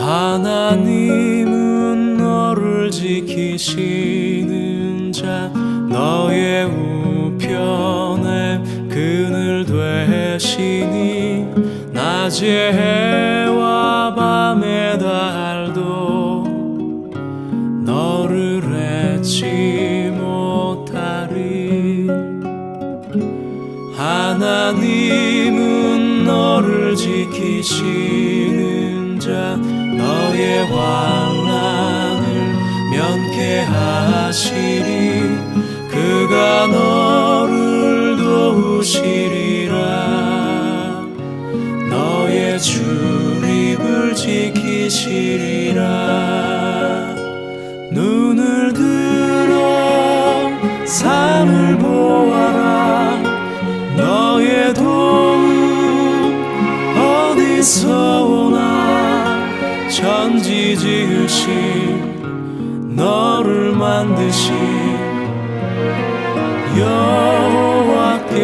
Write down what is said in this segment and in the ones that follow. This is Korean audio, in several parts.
하나님은 너를 지키시는 자, 너의 우편에 그늘 되시니 낮의 해와 밤의 달도 너를 잊지 못하리. 하나님은 너를 지키시는 자, 너의 환난을 면케하시리. 그가 너를 도우시리라. 너의 출입을 지키시리라. 눈을 들어 산을 보아라. 너의 도움 어디서 오나. 천지 지으신 너를 만드신 여호와께로다.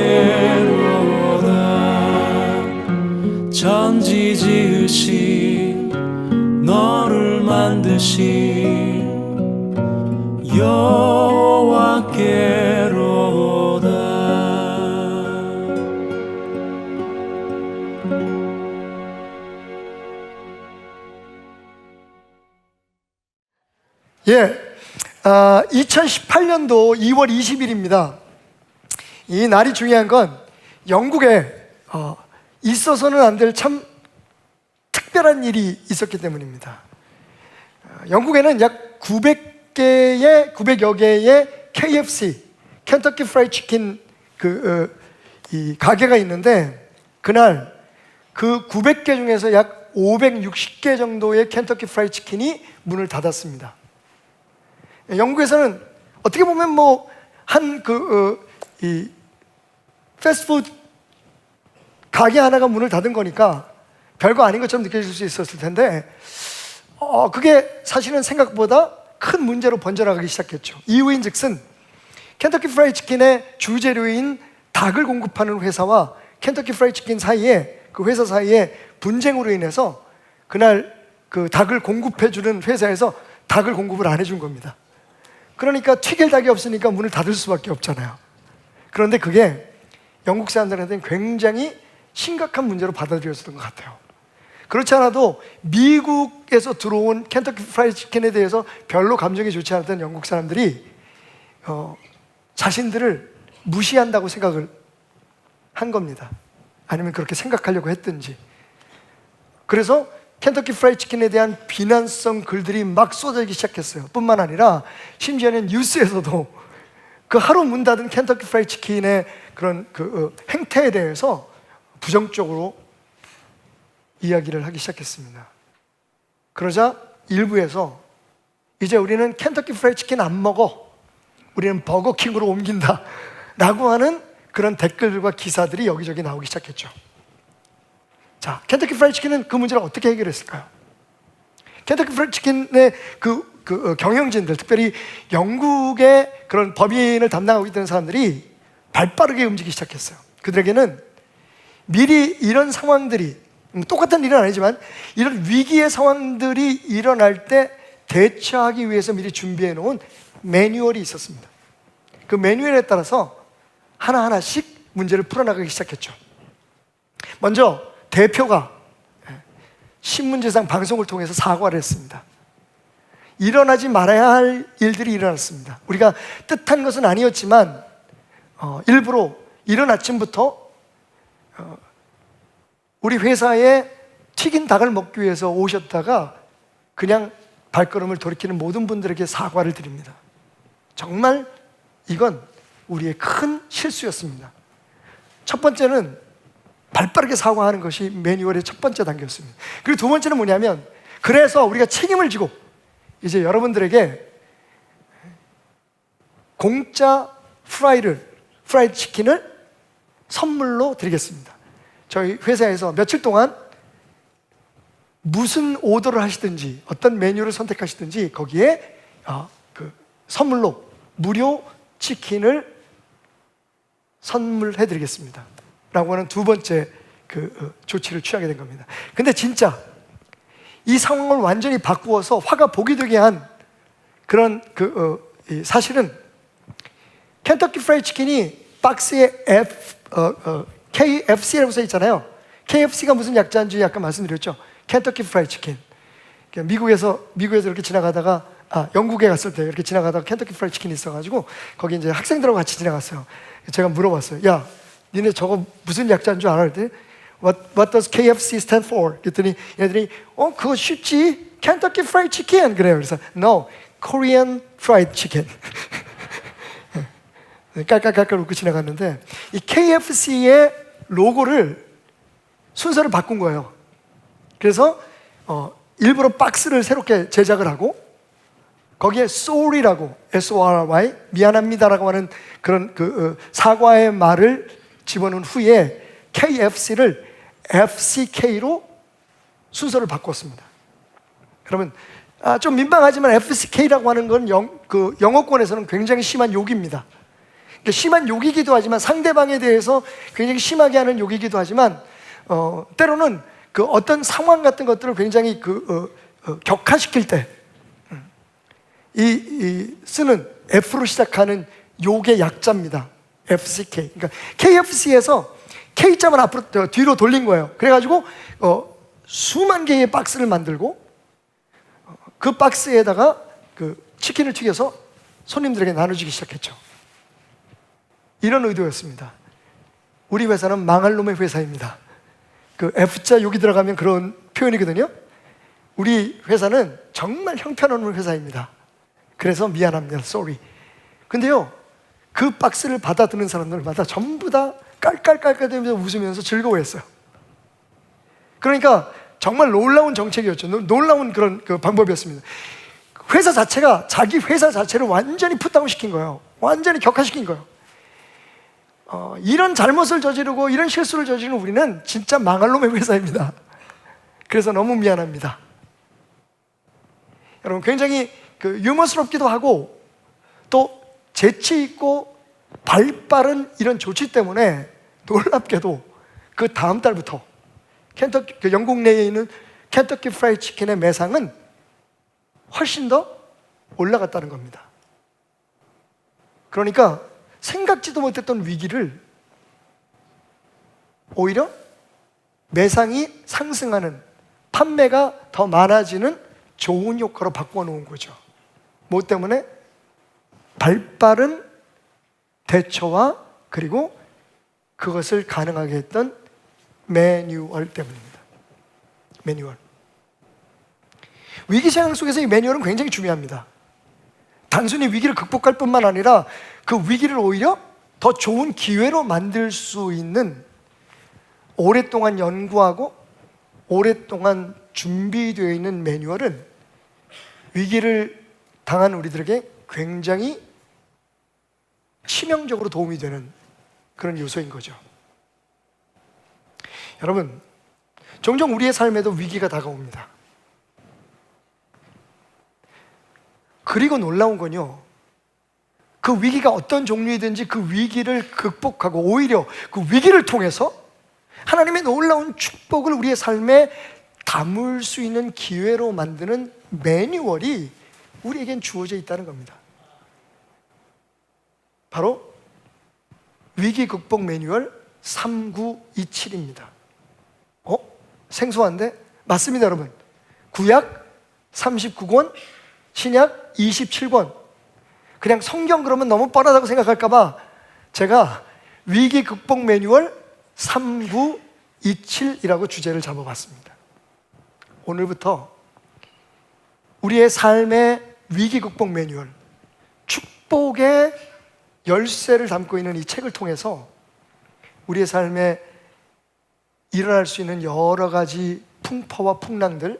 천지 지으신 너를 만드신 여호와께로다. 예, 2018년도 2월 20일입니다. 이 날이 중요한 건 영국에 있어서는 안 될 참 특별한 일이 있었기 때문입니다. 영국에는 약 900여 개의 KFC, 켄터키 프라이드 치킨 이 가게가 있는데, 그날 그 900개 중에서 약 560개 정도의 켄터키 프라이드 치킨이 문을 닫았습니다. 영국에서는 어떻게 보면 이 패스트푸드 가게 하나가 문을 닫은 거니까 별거 아닌 것처럼 느껴질 수 있었을 텐데, 그게 사실은 생각보다 큰 문제로 번져나가기 시작했죠. 이유인즉슨 켄터키 프라이드 치킨의 주재료인 닭을 공급하는 회사와 켄터키 프라이드 치킨 사이에, 그 회사 사이에 분쟁으로 인해서 그날 그 닭을 공급해주는 회사에서 닭을 공급을 안 해준 겁니다. 그러니까 튀길 닭이 없으니까 문을 닫을 수밖에 없잖아요. 그런데 그게 영국 사람들한테는 굉장히 심각한 문제로 받아들여졌던 것 같아요. 그렇지 않아도 미국에서 들어온 켄터키 프라이드 치킨에 대해서 별로 감정이 좋지 않았던 영국 사람들이 자신들을 무시한다고 생각을 한 겁니다. 아니면 그렇게 생각하려고 했든지. 그래서 켄터키 프라이드 치킨에 대한 비난성 글들이 막 쏟아지기 시작했어요. 뿐만 아니라 심지어는 뉴스에서도 그 하루 문 닫은 켄터키 프라이드 치킨의 그런 행태에 대해서 부정적으로 이야기를 하기 시작했습니다. 그러자 일부에서 이제 우리는 켄터키 프라이드 치킨 안 먹어, 우리는 버거킹으로 옮긴다 라고 하는 그런 댓글들과 기사들이 여기저기 나오기 시작했죠. 자, 켄터키 프라이드 치킨은 그 문제를 어떻게 해결했을까요? 켄터키 프라이드 치킨의 경영진들, 특별히 영국의 그런 법인을 담당하고 있던 사람들이 발빠르게 움직이기 시작했어요. 그들에게는 미리 이런 상황들이, 똑같은 일은 아니지만 이런 위기의 상황들이 일어날 때 대처하기 위해서 미리 준비해 놓은 매뉴얼이 있었습니다. 그 매뉴얼에 따라서 하나하나씩 문제를 풀어나가기 시작했죠. 먼저 대표가 신문지상 방송을 통해서 사과를 했습니다. 일어나지 말아야 할 일들이 일어났습니다. 우리가 뜻한 것은 아니었지만 일부러 이른 아침부터 우리 회사에 튀긴 닭을 먹기 위해서 오셨다가 그냥 발걸음을 돌이키는 모든 분들에게 사과를 드립니다. 정말 이건 우리의 큰 실수였습니다. 첫 번째는 발빠르게 사과하는 것이 매뉴얼의 첫 번째 단계였습니다. 그리고 두 번째는 뭐냐면, 그래서 우리가 책임을 지고 이제 여러분들에게 공짜 프라이드 치킨을 선물로 드리겠습니다. 저희 회사에서 며칠 동안 무슨 오더를 하시든지 어떤 메뉴를 선택하시든지 거기에 선물로 무료 치킨을 선물해 드리겠습니다 라고 하는 두 번째 조치를 취하게 된 겁니다. 근데 진짜 이 상황을 완전히 바꾸어서 화가 복이 되게 한 그런 이 사실은 켄터키 프라이드 치킨이 박스에 KFC라고 써 있잖아요. KFC가 무슨 약자인지 아까 말씀드렸죠. 켄터키 프라이드 치킨. 미국에서 이렇게 지나가다가 영국에 갔을 때 이렇게 지나가다가 켄터키 프라이드 치킨이 있어가지고 거기 이제 학생들하고 같이 지나갔어요. 제가 물어봤어요. 야, 니네 저거 무슨 약자인 줄 알아? 그랬더니 What does KFC stand for? 그랬더니 얘들이 그거 쉽지. 켄터키 프라이드 치킨 그래요. 그래서 No, Korean fried chicken. 깔깔깔깔 웃고 지나갔는데 이 KFC의 로고를 순서를 바꾼 거예요. 그래서 일부러 박스를 새롭게 제작을 하고 거기에 sorry라고 S-O-R-Y 미안합니다라고 하는 그런 사과의 말을 집어넣은 후에 KFC를 FCK로 순서를 바꿨습니다. 그러면 좀 민망하지만 FCK라고 하는 건 영어권에서는 굉장히 심한 욕입니다. 그러니까 심한 욕이기도 하지만 상대방에 대해서 굉장히 심하게 하는 욕이기도 하지만 때로는 어떤 상황 같은 것들을 굉장히 격화시킬 때 쓰는 F로 시작하는 욕의 약자입니다. FCK. 그러니까 KFC에서 K자만 뒤로 돌린 거예요. 그래가지고 수만 개의 박스를 만들고 그 박스에다가 치킨을 튀겨서 손님들에게 나눠주기 시작했죠. 이런 의도였습니다. 우리 회사는 망할 놈의 회사입니다. F자 욕이 들어가면 그런 표현이거든요. 우리 회사는 정말 형편없는 회사입니다. 그래서 미안합니다. Sorry. 근데요, 그 박스를 받아드는 사람들마다 전부 다 깔깔깔깔대면서 웃으면서 즐거워했어요. 그러니까 정말 놀라운 정책이었죠. 놀라운 그런 방법이었습니다. 회사 자체가 자기 회사 자체를 완전히 풋다운 시킨 거예요. 완전히 격화시킨 거예요. 이런 잘못을 저지르고 이런 실수를 저지르는 우리는 진짜 망할 놈의 회사입니다. 그래서 너무 미안합니다. 여러분 굉장히 유머스럽기도 하고 또 재치 있고 발빠른 이런 조치 때문에 놀랍게도 그 다음 달부터 영국 내에 있는 켄터키 프라이드 치킨의 매상은 훨씬 더 올라갔다는 겁니다. 그러니까 생각지도 못했던 위기를 오히려 매상이 상승하는, 판매가 더 많아지는 좋은 효과로 바꿔 놓은 거죠. 뭐 때문에? 발빠른 대처와 그리고 그것을 가능하게 했던 매뉴얼 때문입니다. 매뉴얼. 위기 상황 속에서 이 매뉴얼은 굉장히 중요합니다. 단순히 위기를 극복할 뿐만 아니라 그 위기를 오히려 더 좋은 기회로 만들 수 있는, 오랫동안 연구하고 오랫동안 준비되어 있는 매뉴얼은 위기를 당한 우리들에게 굉장히 치명적으로 도움이 되는 그런 요소인 거죠. 여러분, 종종 우리의 삶에도 위기가 다가옵니다. 그리고 놀라운 건요, 그 위기가 어떤 종류이든지 그 위기를 극복하고 오히려 그 위기를 통해서 하나님의 놀라운 축복을 우리의 삶에 담을 수 있는 기회로 만드는 매뉴얼이 우리에겐 주어져 있다는 겁니다. 바로 위기 극복 매뉴얼 3927입니다. 생소한데? 맞습니다, 여러분. 구약 39권, 신약 27권. 그냥 성경 그러면 너무 뻔하다고 생각할까봐 제가 위기 극복 매뉴얼 3927이라고 주제를 잡아봤습니다. 오늘부터 우리의 삶의 위기 극복 매뉴얼, 축복의 열쇠를 담고 있는 이 책을 통해서 우리의 삶에 일어날 수 있는 여러 가지 풍파와 풍랑들,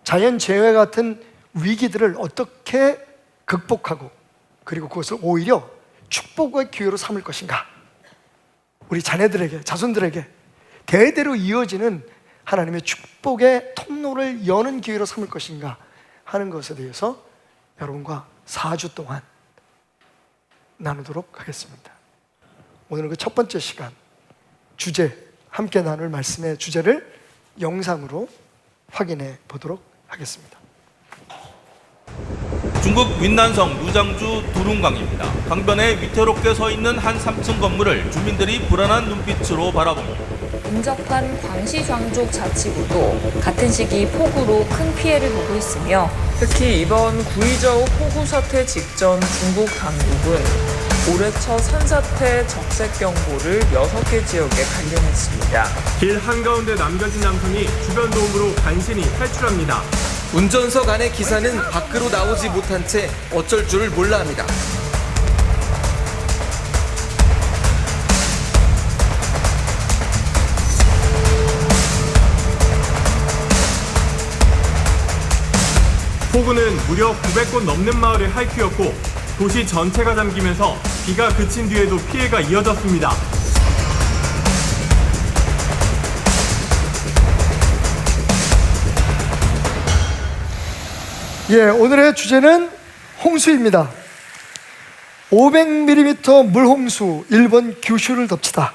자연재해 같은 위기들을 어떻게 극복하고 그리고 그것을 오히려 축복의 기회로 삼을 것인가, 우리 자녀들에게, 자손들에게 대대로 이어지는 하나님의 축복의 통로를 여는 기회로 삼을 것인가 하는 것에 대해서 여러분과 4주 동안 나누도록 하겠습니다. 오늘은 그 첫 번째 시간, 주제, 함께 나눌 말씀의 주제를 영상으로 확인해 보도록 하겠습니다. 중국 윈난성 누장주 두룬강입니다. 강변에 위태롭게 서 있는 한 3층 건물을 주민들이 불안한 눈빛으로 바라봅니다. 인접한 광시광족 자치구도 같은 시기 폭우로 큰 피해를 보고 있으며 특히 이번 구이저우 폭우 사태 직전 중국 당국은 올해 첫 산사태 적색 경보를 6개 지역에 발령했습니다. 길 한가운데 남겨진 남성이 주변 도움으로 간신히 탈출합니다. 운전석 안의 기사는 밖으로 나오지 못한 채 어쩔 줄을 몰라 합니다. 폭우는 무려 900곳 넘는 마을에 핥히었고 도시 전체가 잠기면서 비가 그친 뒤에도 피해가 이어졌습니다. 예, 오늘의 주제는 홍수입니다. 500mm 물홍수, 일본 규슈를 덮치다.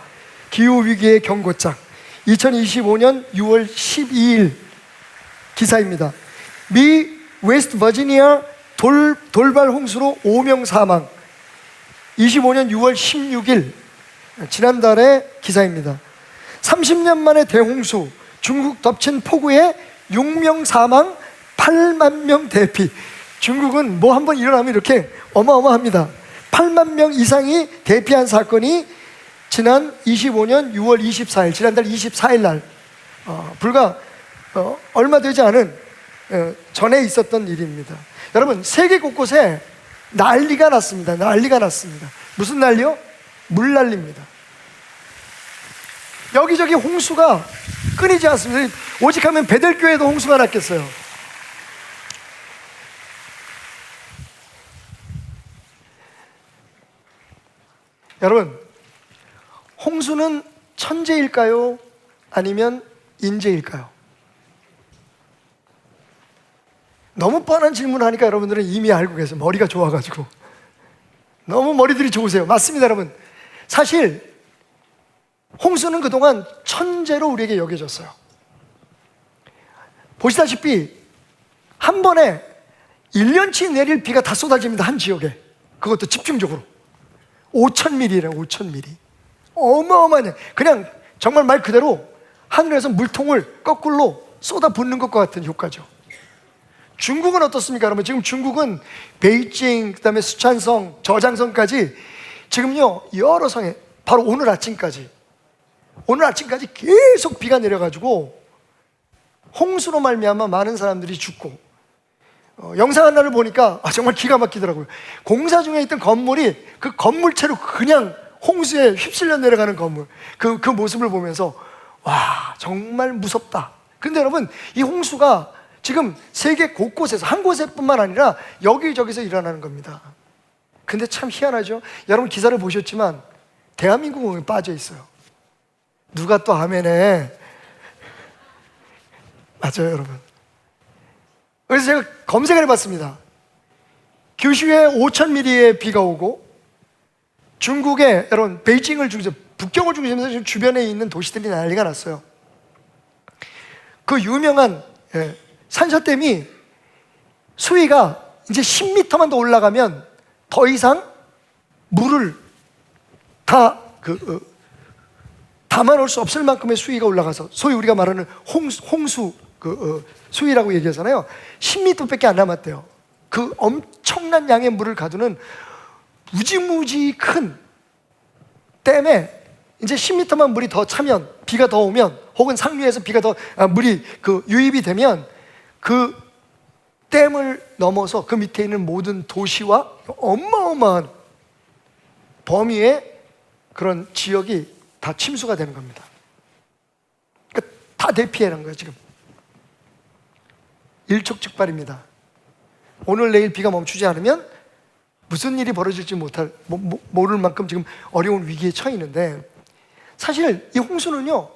기후위기의 경고장. 2025년 6월 12일 기사입니다. 미 웨스트 버지니아 돌발 홍수로 5명 사망. 25년 6월 16일 지난달의 기사입니다. 30년 만에 대홍수, 중국 덮친 폭우에 6명 사망, 8만 명 대피. 중국은 뭐 한번 일어나면 이렇게 어마어마합니다. 8만 명 이상이 대피한 사건이 지난 25년 6월 24일, 지난달 24일 날 불과 얼마 되지 않은 전에 있었던 일입니다. 여러분, 세계 곳곳에 난리가 났습니다. 난리가 났습니다. 무슨 난리요? 물난리입니다. 여기저기 홍수가 끊이지 않습니다. 오직 하면 베델교회도 홍수가 났겠어요. 여러분, 홍수는 천재일까요? 아니면 인재일까요? 너무 뻔한 질문을 하니까 여러분들은 이미 알고 계세요. 머리가 좋아가지고. 너무 머리들이 좋으세요. 맞습니다, 여러분. 사실 홍수는 그동안 천재로 우리에게 여겨졌어요. 보시다시피 한 번에 1년치 내릴 비가 다 쏟아집니다. 한 지역에. 그것도 집중적으로. 5,000mm래요. 5,000mm. 어마어마하네. 그냥 정말 말 그대로 하늘에서 물통을 거꾸로 쏟아붓는 것과 같은 효과죠. 중국은 어떻습니까, 여러분? 지금 중국은 베이징, 그다음에 수촨성, 저장성까지 지금요 여러 성에 바로 오늘 아침까지 계속 비가 내려가지고 홍수로 말미암아 많은 사람들이 죽고 영상 하나를 보니까 정말 기가 막히더라고요. 공사 중에 있던 건물이 그 건물채로 그냥 홍수에 휩쓸려 내려가는 건물, 그 모습을 보면서 와, 정말 무섭다. 근데 여러분, 이 홍수가 지금 세계 곳곳에서, 한 곳에뿐만 아니라 여기저기서 일어나는 겁니다. 근데 참 희한하죠. 여러분 기사를 보셨지만 대한민국은 빠져 있어요. 누가 또 아멘해. 맞아요, 여러분. 그래서 제가 검색을 해봤습니다. 규슈에 5,000mm의 비가 오고, 중국의 여러분 베이징을 중심으로, 북경을 중심으로 지금 주변에 있는 도시들이 난리가 났어요. 그 유명한 산샤댐이 수위가 이제 10m만 더 올라가면 더 이상 물을 다 담아놓을 수 없을 만큼의 수위가 올라가서 소위 우리가 말하는 홍수 수위라고 얘기하잖아요. 10m밖에 안 남았대요. 그 엄청난 양의 물을 가두는 무지무지 큰 댐에 이제 10m만 물이 더 차면, 비가 더 오면, 혹은 상류에서 비가 더 물이 유입이 되면 그 댐을 넘어서 그 밑에 있는 모든 도시와 어마어마한 범위의 그런 지역이 다 침수가 되는 겁니다. 그러니까 다 대피해는 거예요, 지금. 일촉즉발입니다. 오늘 내일 비가 멈추지 않으면 무슨 일이 벌어질지 모를 만큼 지금 어려운 위기에 처했는데, 사실 이 홍수는요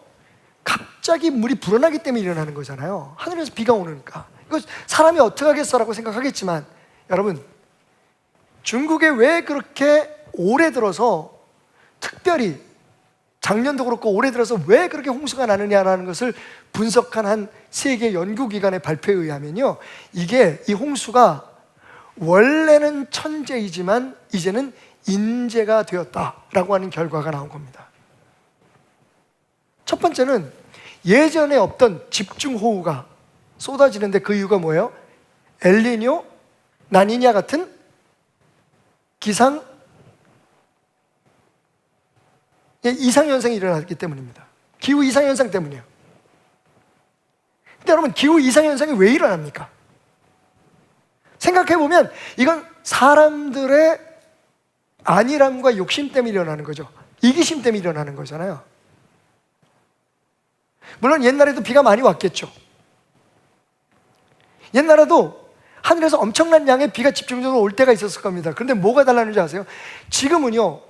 갑자기 물이 불어나기 때문에 일어나는 거잖아요. 하늘에서 비가 오니까. 이거 사람이 어떻게 하겠어라고 생각하겠지만, 여러분, 중국에 왜 그렇게 오래 들어서 특별히 작년도 그렇고 올해 들어서 왜 그렇게 홍수가 나느냐라는 것을 분석한 한 세계 연구기관의 발표에 의하면요, 이게 이 홍수가 원래는 천재이지만 이제는 인재가 되었다라고 하는 결과가 나온 겁니다. 첫 번째는 예전에 없던 집중호우가 쏟아지는데 그 이유가 뭐예요? 엘니뇨, 라니냐 같은 기상 이상현상이 일어났기 때문입니다. 기후 이상현상 때문이에요. 근데 여러분, 기후 이상현상이 왜 일어납니까? 생각해보면 이건 사람들의 안일함과 욕심 때문에 일어나는 거죠. 이기심 때문에 일어나는 거잖아요. 물론 옛날에도 비가 많이 왔겠죠. 옛날에도 하늘에서 엄청난 양의 비가 집중적으로 올 때가 있었을 겁니다. 그런데 뭐가 달라는지 아세요? 지금은요,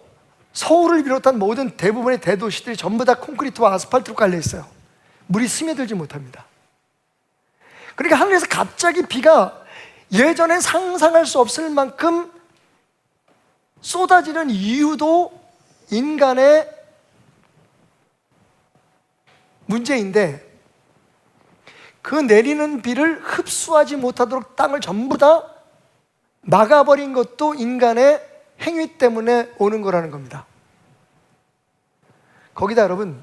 서울을 비롯한 모든 대부분의 대도시들이 전부 다 콘크리트와 아스팔트로 깔려 있어요. 물이 스며들지 못합니다. 그러니까 하늘에서 갑자기 비가 예전에 상상할 수 없을 만큼 쏟아지는 이유도 인간의 문제인데, 그 내리는 비를 흡수하지 못하도록 땅을 전부 다 막아버린 것도 인간의 행위 때문에 오는 거라는 겁니다. 거기다 여러분,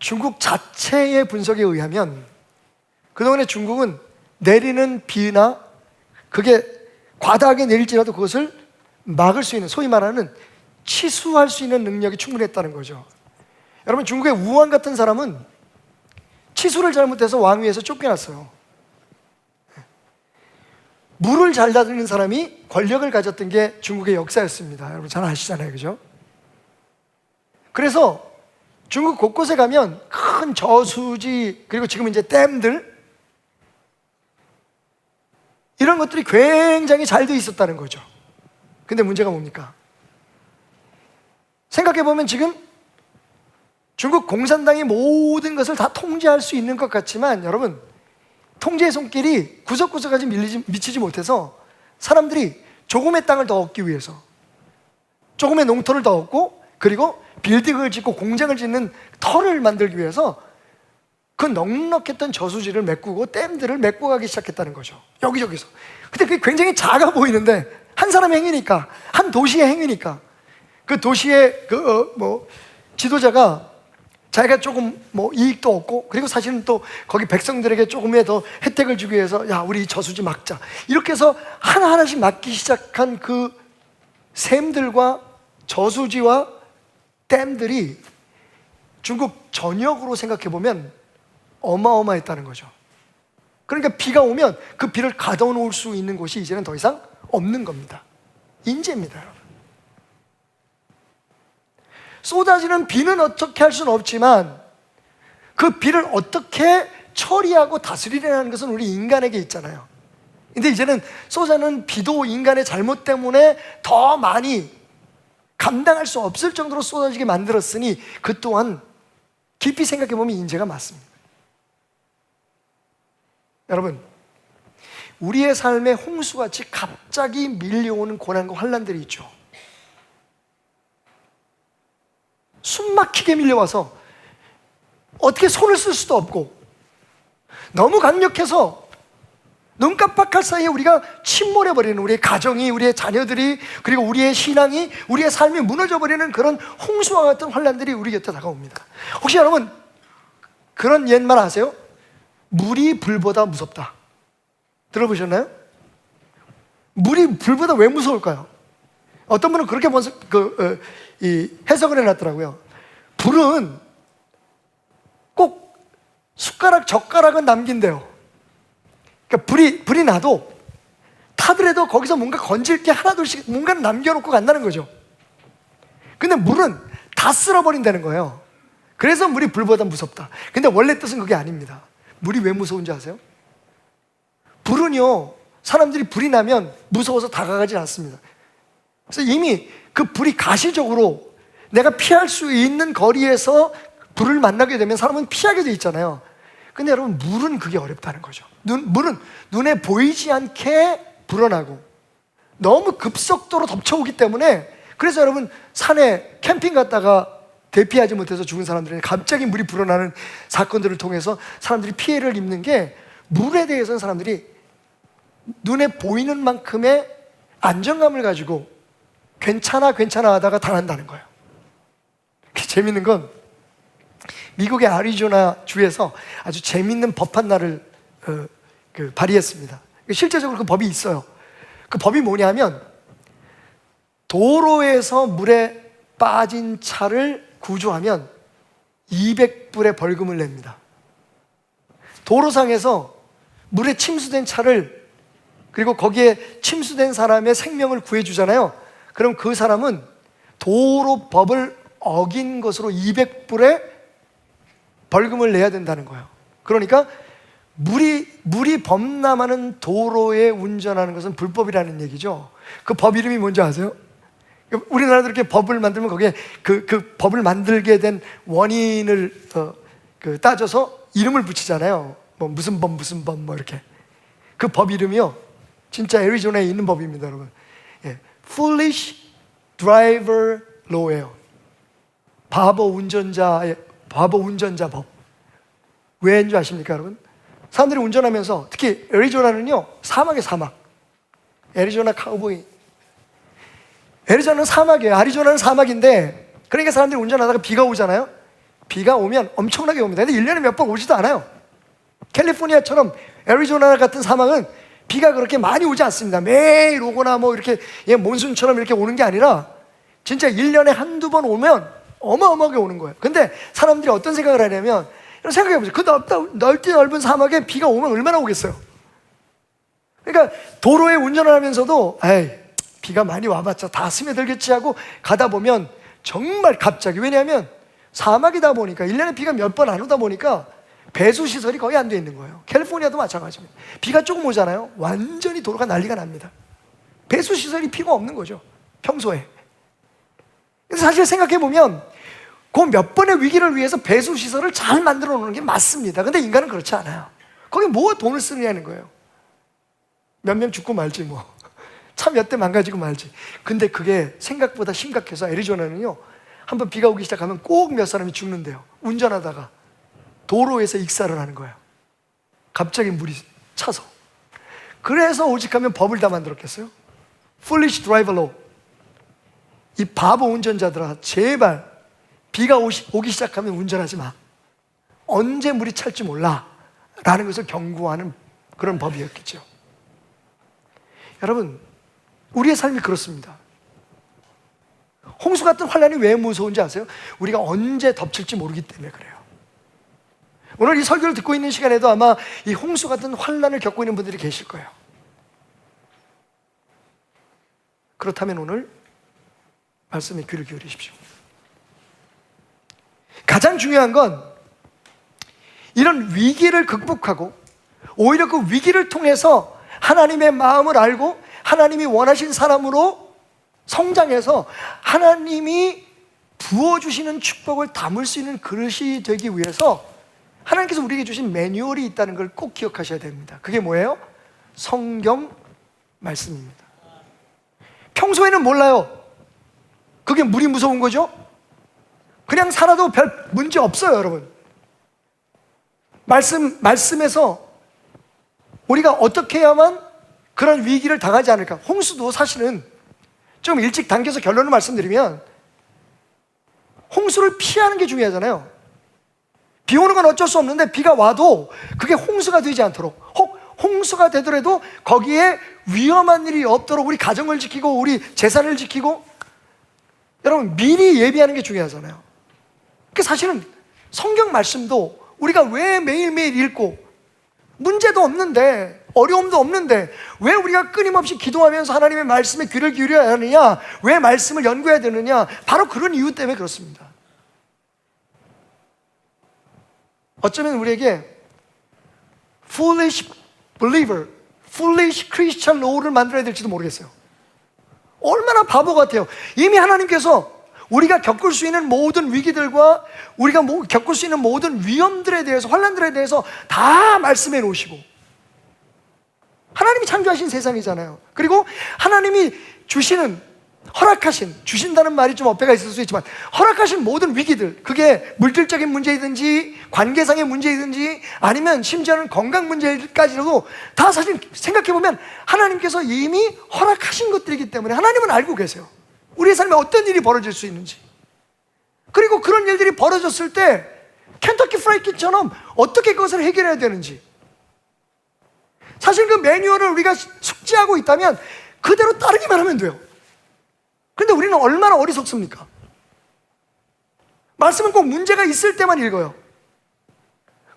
중국 자체의 분석에 의하면 그동안에 중국은 내리는 비나 그게 과다하게 내릴지라도 그것을 막을 수 있는, 소위 말하는 치수할 수 있는 능력이 충분했다는 거죠. 여러분, 중국의 우왕 같은 사람은 치수를 잘못해서 왕위에서 쫓겨났어요. 물을 잘 다루는 사람이 권력을 가졌던 게 중국의 역사였습니다. 여러분 잘 아시잖아요, 그죠? 그래서 중국 곳곳에 가면 큰 저수지, 그리고 지금 이제 댐들, 이런 것들이 굉장히 잘 돼 있었다는 거죠. 근데 문제가 뭡니까? 생각해보면 지금 중국 공산당이 모든 것을 다 통제할 수 있는 것 같지만, 여러분, 통제의 손길이 구석구석까지 미치지 못해서 사람들이 조금의 땅을 더 얻기 위해서, 조금의 농토를 더 얻고, 그리고 빌딩을 짓고 공장을 짓는 터를 만들기 위해서 그 넉넉했던 저수지를 메꾸고 댐들을 메꿔 가기 시작했다는 거죠. 여기저기서. 근데 그게 굉장히 작아 보이는데, 한 사람의 행위니까, 한 도시의 행위니까, 그 도시의 지도자가 자기가 조금 이익도 얻고, 그리고 사실은 또 거기 백성들에게 조금의 더 혜택을 주기 위해서, 야, 우리 이 저수지 막자, 이렇게 해서 하나하나씩 막기 시작한 그 샘들과 저수지와 댐들이 중국 전역으로 생각해보면 어마어마했다는 거죠. 그러니까 비가 오면 그 비를 가둬놓을 수 있는 곳이 이제는 더 이상 없는 겁니다. 인재입니다, 여러분. 쏟아지는 비는 어떻게 할 수는 없지만 그 비를 어떻게 처리하고 다스리려는 것은 우리 인간에게 있잖아요. 근데 이제는 쏟아지는 비도 인간의 잘못 때문에 더 많이 감당할 수 없을 정도로 쏟아지게 만들었으니 그 또한 깊이 생각해보면 인재가 맞습니다. 여러분, 우리의 삶에 홍수같이 갑자기 밀려오는 고난과 환난들이 있죠. 숨막히게 밀려와서 어떻게 손을 쓸 수도 없고, 너무 강력해서 눈 깜빡할 사이에 우리가 침몰해버리는, 우리의 가정이, 우리의 자녀들이, 그리고 우리의 신앙이, 우리의 삶이 무너져버리는 그런 홍수와 같은 환난들이 우리 곁에 다가옵니다. 혹시 여러분 그런 옛말 아세요? 물이 불보다 무섭다. 들어보셨나요? 물이 불보다 왜 무서울까요? 어떤 분은 그렇게 해석을 해놨더라고요. 불은 꼭 숟가락, 젓가락은 남긴대요. 그러니까 불이 나도 타더라도 거기서 뭔가 건질 게 하나둘씩 뭔가를 남겨놓고 간다는 거죠. 근데 물은 다 쓸어버린다는 거예요. 그래서 물이 불보다 무섭다. 근데 원래 뜻은 그게 아닙니다. 물이 왜 무서운지 아세요? 불은요, 사람들이 불이 나면 무서워서 다가가지 않습니다. 그래서 이미 그 불이 가시적으로 내가 피할 수 있는 거리에서 불을 만나게 되면 사람은 피하게 돼 있잖아요. 근데 여러분, 물은 그게 어렵다는 거죠. 물은 눈에 보이지 않게 불어나고 너무 급속도로 덮쳐오기 때문에 그 그래서 여러분, 산에 캠핑 갔다가 대피하지 못해서 죽은 사람들은 갑자기 물이 불어나는 사건들을 통해서 사람들이 피해를 입는 게, 물에 대해서는 사람들이 눈에 보이는 만큼의 안정감을 가지고 괜찮아 하다가 당한다는 거예요. 재밌는 건 미국의 애리조나 주에서 아주 재밌는 법 하나를 발의했습니다. 실제적으로 그 법이 있어요. 그 법이 뭐냐면, 도로에서 물에 빠진 차를 구조하면 200불의 벌금을 냅니다. 도로상에서 물에 침수된 차를, 그리고 거기에 침수된 사람의 생명을 구해주잖아요. 그럼 그 사람은 도로법을 어긴 것으로 200불의 벌금을 내야 된다는 거예요. 그러니까 물이 범람하는 도로에 운전하는 것은 불법이라는 얘기죠. 그 법 이름이 뭔지 아세요? 우리나라도 이렇게 법을 만들면 거기에 그 법을 만들게 된 원인을 따져서 이름을 붙이잖아요. 뭐 무슨 법 뭐 이렇게. 그 법 이름이요, 진짜 애리조나에 있는 법입니다, 여러분. 예, Foolish Driver Law예요. 바보 운전자 법. 왜인 줄 아십니까, 여러분? 사람들이 운전하면서, 특히 애리조나는요, 사막. 애리조나 카우보이. 애리조나는 사막이에요. 애리조나는 사막인데, 그러니까 사람들이 운전하다가 비가 오잖아요. 비가 오면 엄청나게 옵니다. 근데 1년에 몇 번 오지도 않아요. 캘리포니아처럼 애리조나 같은 사막은 비가 그렇게 많이 오지 않습니다. 매일 오거나 뭐 이렇게 몬순처럼 이렇게 오는 게 아니라 진짜 1년에 한두 번 오면 어마어마하게 오는 거예요. 근데 사람들이 어떤 생각을 하냐면, 생각해보세요. 그 넓디 넓은 사막에 비가 오면 얼마나 오겠어요? 그러니까 도로에 운전을 하면서도 에이, 비가 많이 와봤자 다 스며들겠지 하고 가다 보면 정말 갑자기, 왜냐하면 사막이다 보니까 1년에 비가 몇 번 안 오다 보니까 배수시설이 거의 안 돼 있는 거예요. 캘리포니아도 마찬가지입니다. 비가 조금 오잖아요, 완전히 도로가 난리가 납니다. 배수시설이 필요가 없는 거죠, 평소에. 그래서 사실 생각해보면 그 몇 번의 위기를 위해서 배수시설을 잘 만들어 놓는 게 맞습니다. 근데 인간은 그렇지 않아요. 거기 뭐 돈을 쓰느냐는 거예요. 몇 명 죽고 말지 뭐. 차 몇 대 망가지고 말지. 근데 그게 생각보다 심각해서 애리조나는요, 한번 비가 오기 시작하면 꼭 몇 사람이 죽는데요. 운전하다가 도로에서 익사를 하는 거예요. 갑자기 물이 차서. 그래서 오직하면 법을 다 만들었겠어요? Foolish driver law. 이 바보 운전자들아, 제발 비가 오기 시작하면 운전하지 마. 언제 물이 찰지 몰라 라는 것을 경고하는 그런 법이었겠죠. 여러분, 우리의 삶이 그렇습니다. 홍수 같은 환란이 왜 무서운지 아세요? 우리가 언제 덮칠지 모르기 때문에 그래요. 오늘 이 설교를 듣고 있는 시간에도 아마 이 홍수 같은 환란을 겪고 있는 분들이 계실 거예요. 그렇다면 오늘 말씀에 귀를 기울이십시오. 가장 중요한 건 이런 위기를 극복하고 오히려 그 위기를 통해서 하나님의 마음을 알고 하나님이 원하신 사람으로 성장해서 하나님이 부어주시는 축복을 담을 수 있는 그릇이 되기 위해서 하나님께서 우리에게 주신 매뉴얼이 있다는 걸 꼭 기억하셔야 됩니다. 그게 뭐예요? 성경 말씀입니다. 평소에는 몰라요. 그게 물이 무서운 거죠? 그냥 살아도 별 문제 없어요, 여러분. 말씀에서 우리가 어떻게 해야만 그런 위기를 당하지 않을까? 홍수도 사실은 좀 일찍 당겨서 결론을 말씀드리면 홍수를 피하는 게 중요하잖아요. 비 오는 건 어쩔 수 없는데 비가 와도 그게 홍수가 되지 않도록, 혹 홍수가 되더라도 거기에 위험한 일이 없도록 우리 가정을 지키고 우리 재산을 지키고, 여러분 미리 예비하는 게 중요하잖아요. 그 사실은 성경 말씀도 우리가 왜 매일매일 읽고 문제도 없는데 어려움도 없는데 왜 우리가 끊임없이 기도하면서 하나님의 말씀에 귀를 기울여야 하느냐, 왜 말씀을 연구해야 되느냐, 바로 그런 이유 때문에 그렇습니다. 어쩌면 우리에게 foolish believer, foolish Christian law를 만들어야 될지도 모르겠어요. 얼마나 바보 같아요. 이미 하나님께서 우리가 겪을 수 있는 모든 위기들과 우리가 겪을 수 있는 모든 위험들에 대해서, 환난들에 대해서 다 말씀해 놓으시고, 하나님이 창조하신 세상이잖아요. 그리고 하나님이 주시는 허락하신, 주신다는 말이 좀 어폐가 있을 수 있지만 허락하신 모든 위기들, 그게 물질적인 문제이든지 관계상의 문제이든지 아니면 심지어는 건강 문제까지도 다 사실 생각해보면 하나님께서 이미 허락하신 것들이기 때문에 하나님은 알고 계세요. 우리의 삶에 어떤 일이 벌어질 수 있는지. 그리고 그런 일들이 벌어졌을 때 켄터키 프라이드 치킨처럼 어떻게 그것을 해결해야 되는지. 사실 그 매뉴얼을 우리가 숙지하고 있다면 그대로 따르기만 하면 돼요. 그런데 우리는 얼마나 어리석습니까? 말씀은 꼭 문제가 있을 때만 읽어요.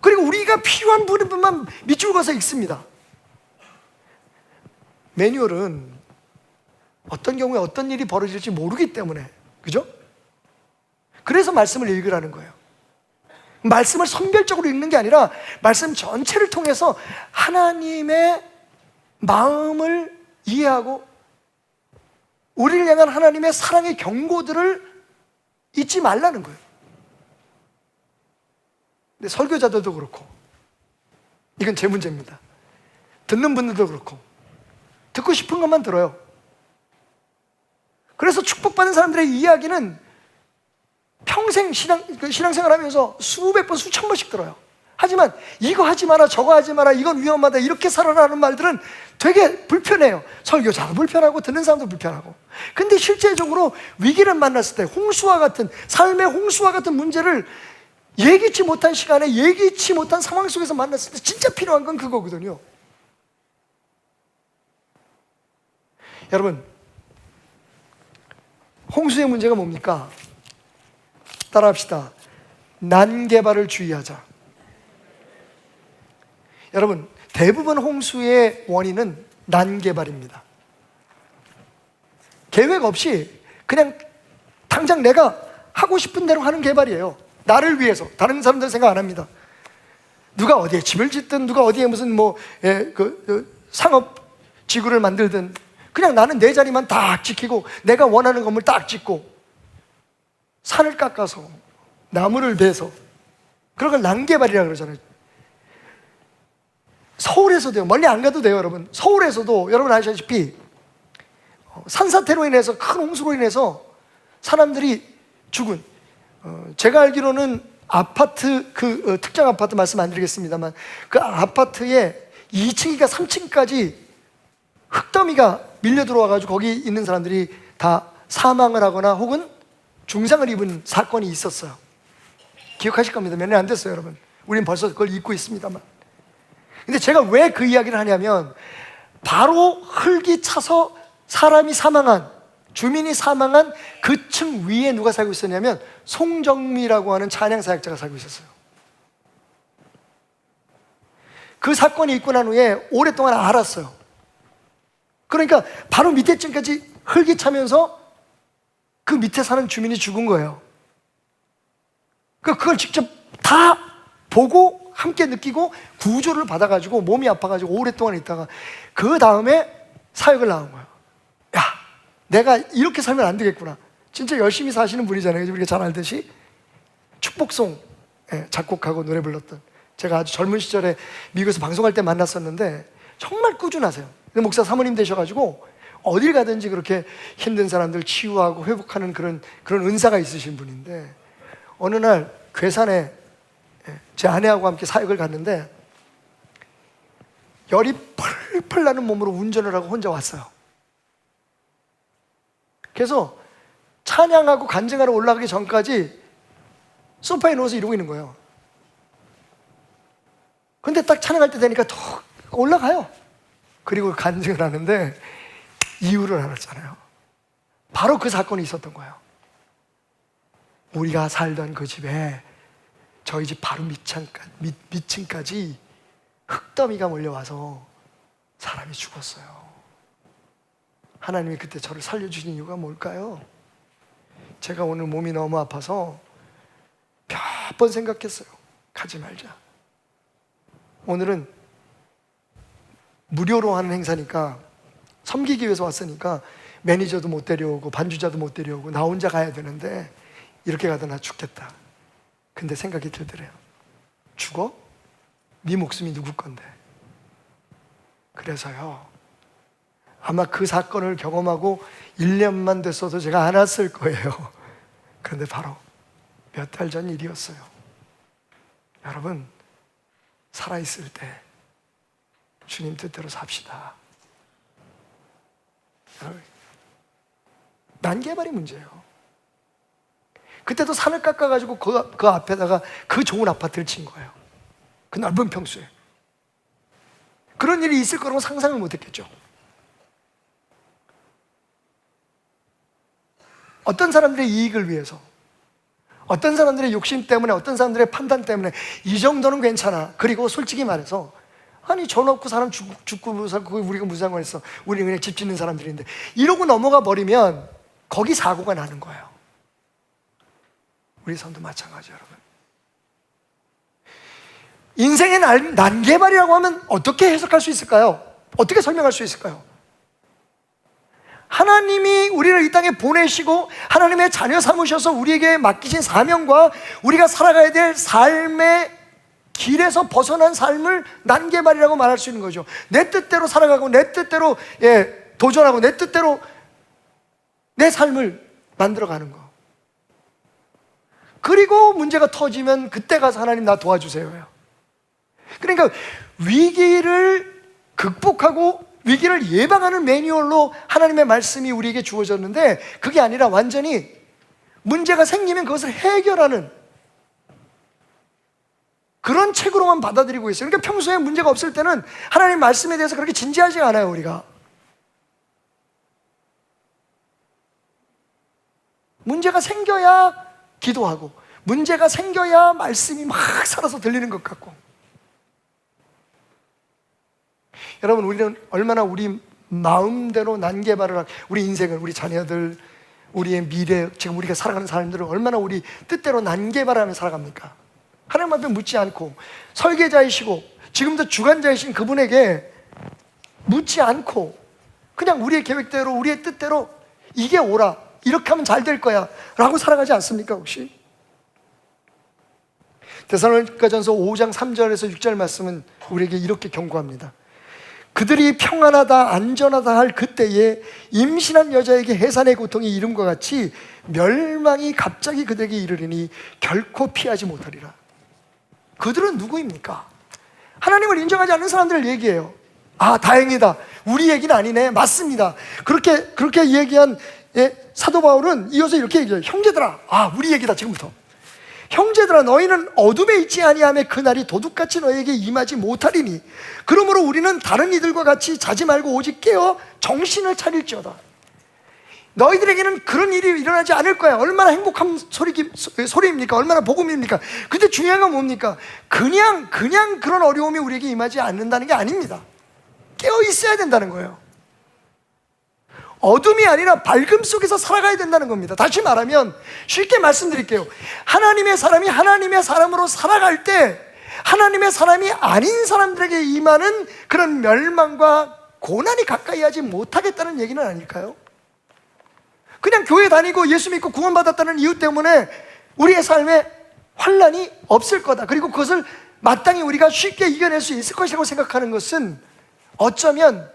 그리고 우리가 필요한 부분만 밑줄 그어서 읽습니다. 매뉴얼은 어떤 경우에 어떤 일이 벌어질지 모르기 때문에, 그죠? 그래서 말씀을 읽으라는 거예요. 말씀을 선별적으로 읽는 게 아니라 말씀 전체를 통해서 하나님의 마음을 이해하고 우리를 향한 하나님의 사랑의 경고들을 잊지 말라는 거예요. 근데 설교자들도 그렇고, 이건 제 문제입니다. 듣는 분들도 그렇고, 듣고 싶은 것만 들어요. 그래서 축복받은 사람들의 이야기는 평생 신앙생활 하면서 수백 번, 수천 번씩 들어요. 하지만 이거 하지 마라, 저거 하지 마라, 이건 위험하다, 이렇게 살아라는 말들은 되게 불편해요. 설교자도 불편하고 듣는 사람도 불편하고. 근데 실제적으로 위기를 만났을 때 홍수와 같은, 삶의 홍수와 같은 문제를 예기치 못한 시간에 예기치 못한 상황 속에서 만났을 때 진짜 필요한 건 그거거든요. 여러분, 홍수의 문제가 뭡니까? 따라합시다. 난개발을 주의하자. 여러분, 대부분 홍수의 원인은 난개발입니다. 계획 없이 그냥 당장 내가 하고 싶은 대로 하는 개발이에요. 나를 위해서. 다른 사람들은 생각 안 합니다. 누가 어디에 집을 짓든, 누가 어디에 무슨 상업 지구를 만들든 그냥 나는 내 자리만 딱 지키고 내가 원하는 건물 딱 짓고 산을 깎아서 나무를 베서, 그런 걸 난개발이라고 그러잖아요. 서울에서도요, 멀리 안 가도 돼요. 여러분, 서울에서도 여러분 아시다시피 산사태로 인해서, 큰 홍수로 인해서 사람들이 죽은, 제가 알기로는 아파트, 특정 아파트 말씀 안 드리겠습니다만 그 아파트에 2층이가 3층까지 흙더미가 밀려 들어와가지고 거기 있는 사람들이 다 사망을 하거나 혹은 중상을 입은 사건이 있었어요. 기억하실 겁니다. 몇 년 안 됐어요, 여러분. 우린 벌써 그걸 잊고 있습니다만. 근데 제가 왜 그 이야기를 하냐면, 바로 흙이 차서 사람이 사망한, 주민이 사망한 그 층 위에 누가 살고 있었냐면 송정미라고 하는 찬양 사역자가 살고 있었어요. 그 사건이 있고 난 후에 오랫동안 알았어요. 그러니까 바로 밑에 층까지 흙이 차면서 그 밑에 사는 주민이 죽은 거예요. 그걸 직접 다 보고 함께 느끼고 구조를 받아가지고 몸이 아파가지고 오랫동안 있다가 그 다음에 사역을 나온 거예요. 야, 내가 이렇게 살면 안 되겠구나. 진짜 열심히 사시는 분이잖아요. 우리가 잘 알듯이 축복송 작곡하고 노래 불렀던, 제가 아주 젊은 시절에 미국에서 방송할 때 만났었는데 정말 꾸준하세요. 근데 목사 사모님 되셔가지고 어딜 가든지 그렇게 힘든 사람들 치유하고 회복하는 그런 은사가 있으신 분인데, 어느 날 괴산에 제 아내하고 함께 사역을 갔는데 열이 펄펄 나는 몸으로 운전을 하고 혼자 왔어요. 그래서 찬양하고 간증하러 올라가기 전까지 소파에 누워서 이러고 있는 거예요. 근데 딱 찬양할 때 되니까 더 올라가요. 그리고 간증을 하는데 이유를 알았잖아요. 바로 그 사건이 있었던 거예요. 우리가 살던 그 집에 저희 집 바로 밑층까지 흙더미가 몰려와서 사람이 죽었어요. 하나님이 그때 저를 살려주신 이유가 뭘까요? 제가 오늘 몸이 너무 아파서 몇 번 생각했어요. 가지 말자. 오늘은 무료로 하는 행사니까, 섬기기 위해서 왔으니까 매니저도 못 데려오고 반주자도 못 데려오고 나 혼자 가야 되는데 이렇게 가다 나 죽겠다. 근데 생각이 들더래요. 죽어? 네 목숨이 누구 건데? 그래서요, 아마 그 사건을 경험하고 1년만 됐어도 제가 안 왔을 거예요. 그런데 바로 몇 달 전 일이었어요. 여러분, 살아있을 때 주님 뜻대로 삽시다. 여러분, 난개발이 문제예요. 그때도 산을 깎아가지고 그 앞에다가 그 좋은 아파트를 친 거예요. 그 넓은 평수에. 그런 일이 있을 거라고 상상을 못 했겠죠. 어떤 사람들의 이익을 위해서, 어떤 사람들의 욕심 때문에, 어떤 사람들의 판단 때문에 이 정도는 괜찮아. 그리고 솔직히 말해서 아니 전 없고 사람 죽고 살고 우리가 무슨 상관있어. 우리는 그냥 집 짓는 사람들인데 이러고 넘어가 버리면 거기 사고가 나는 거예요. 우리 삶도 마찬가지. 여러분, 인생의 난개발이라고 하면 어떻게 해석할 수 있을까요? 어떻게 설명할 수 있을까요? 하나님이 우리를 이 땅에 보내시고 하나님의 자녀 삼으셔서 우리에게 맡기신 사명과 우리가 살아가야 될 삶의 길에서 벗어난 삶을 난개발이라고 말할 수 있는 거죠. 내 뜻대로 살아가고 내 뜻대로 도전하고 내 뜻대로 내 삶을 만들어가는 거. 그리고 문제가 터지면 그때 가서 하나님 나 도와주세요. 그러니까 위기를 극복하고 위기를 예방하는 매뉴얼로 하나님의 말씀이 우리에게 주어졌는데 그게 아니라 완전히 문제가 생기면 그것을 해결하는 그런 책으로만 받아들이고 있어요. 그러니까 평소에 문제가 없을 때는 하나님 말씀에 대해서 그렇게 진지하지 않아요. 우리가 문제가 생겨야 기도하고 문제가 생겨야 말씀이 막 살아서 들리는 것 같고. 여러분, 우리는 얼마나 우리 마음대로 난개발을 우리 인생을, 우리 자녀들, 우리의 미래, 지금 우리가 살아가는 사람들을 얼마나 우리 뜻대로 난개발하며 살아갑니까? 하나님 앞에 묻지 않고 설계자이시고 지금도 주관자이신 그분에게 묻지 않고 그냥 우리의 계획대로 우리의 뜻대로 이게 옳아, 이렇게 하면 잘 될 거야 라고 살아가지 않습니까? 혹시? 데살로니가전서 5장 3절에서 6절 말씀은 우리에게 이렇게 경고합니다. 그들이 평안하다 안전하다 할 그때에 임신한 여자에게 해산의 고통이 이름과 같이 멸망이 갑자기 그들에게 이르리니 결코 피하지 못하리라. 그들은 누구입니까? 하나님을 인정하지 않는 사람들을 얘기해요. 아, 다행이다, 우리 얘기는 아니네, 맞습니다. 그렇게 얘기한 사도 바울은 이어서 이렇게 얘기해요. 형제들아, 아, 우리 얘기다. 지금부터 형제들아, 너희는 어둠에 있지 아니하며 그날이 도둑같이 너희에게 임하지 못하리니 그러므로 우리는 다른 이들과 같이 자지 말고 오직 깨어 정신을 차릴지어다. 너희들에게는 그런 일이 일어나지 않을 거야. 얼마나 행복한 소리입니까? 얼마나 복음입니까? 근데 중요한 건 뭡니까? 그냥 그런 어려움이 우리에게 임하지 않는다는 게 아닙니다. 깨어 있어야 된다는 거예요. 어둠이 아니라 밝음 속에서 살아가야 된다는 겁니다. 다시 말하면 쉽게 말씀드릴게요. 하나님의 사람이 하나님의 사람으로 살아갈 때 하나님의 사람이 아닌 사람들에게 임하는 그런 멸망과 고난이 가까이 하지 못하겠다는 얘기는 아닐까요? 그냥 교회 다니고 예수 믿고 구원받았다는 이유 때문에 우리의 삶에 환난이 없을 거다, 그리고 그것을 마땅히 우리가 쉽게 이겨낼 수 있을 것이라고 생각하는 것은 어쩌면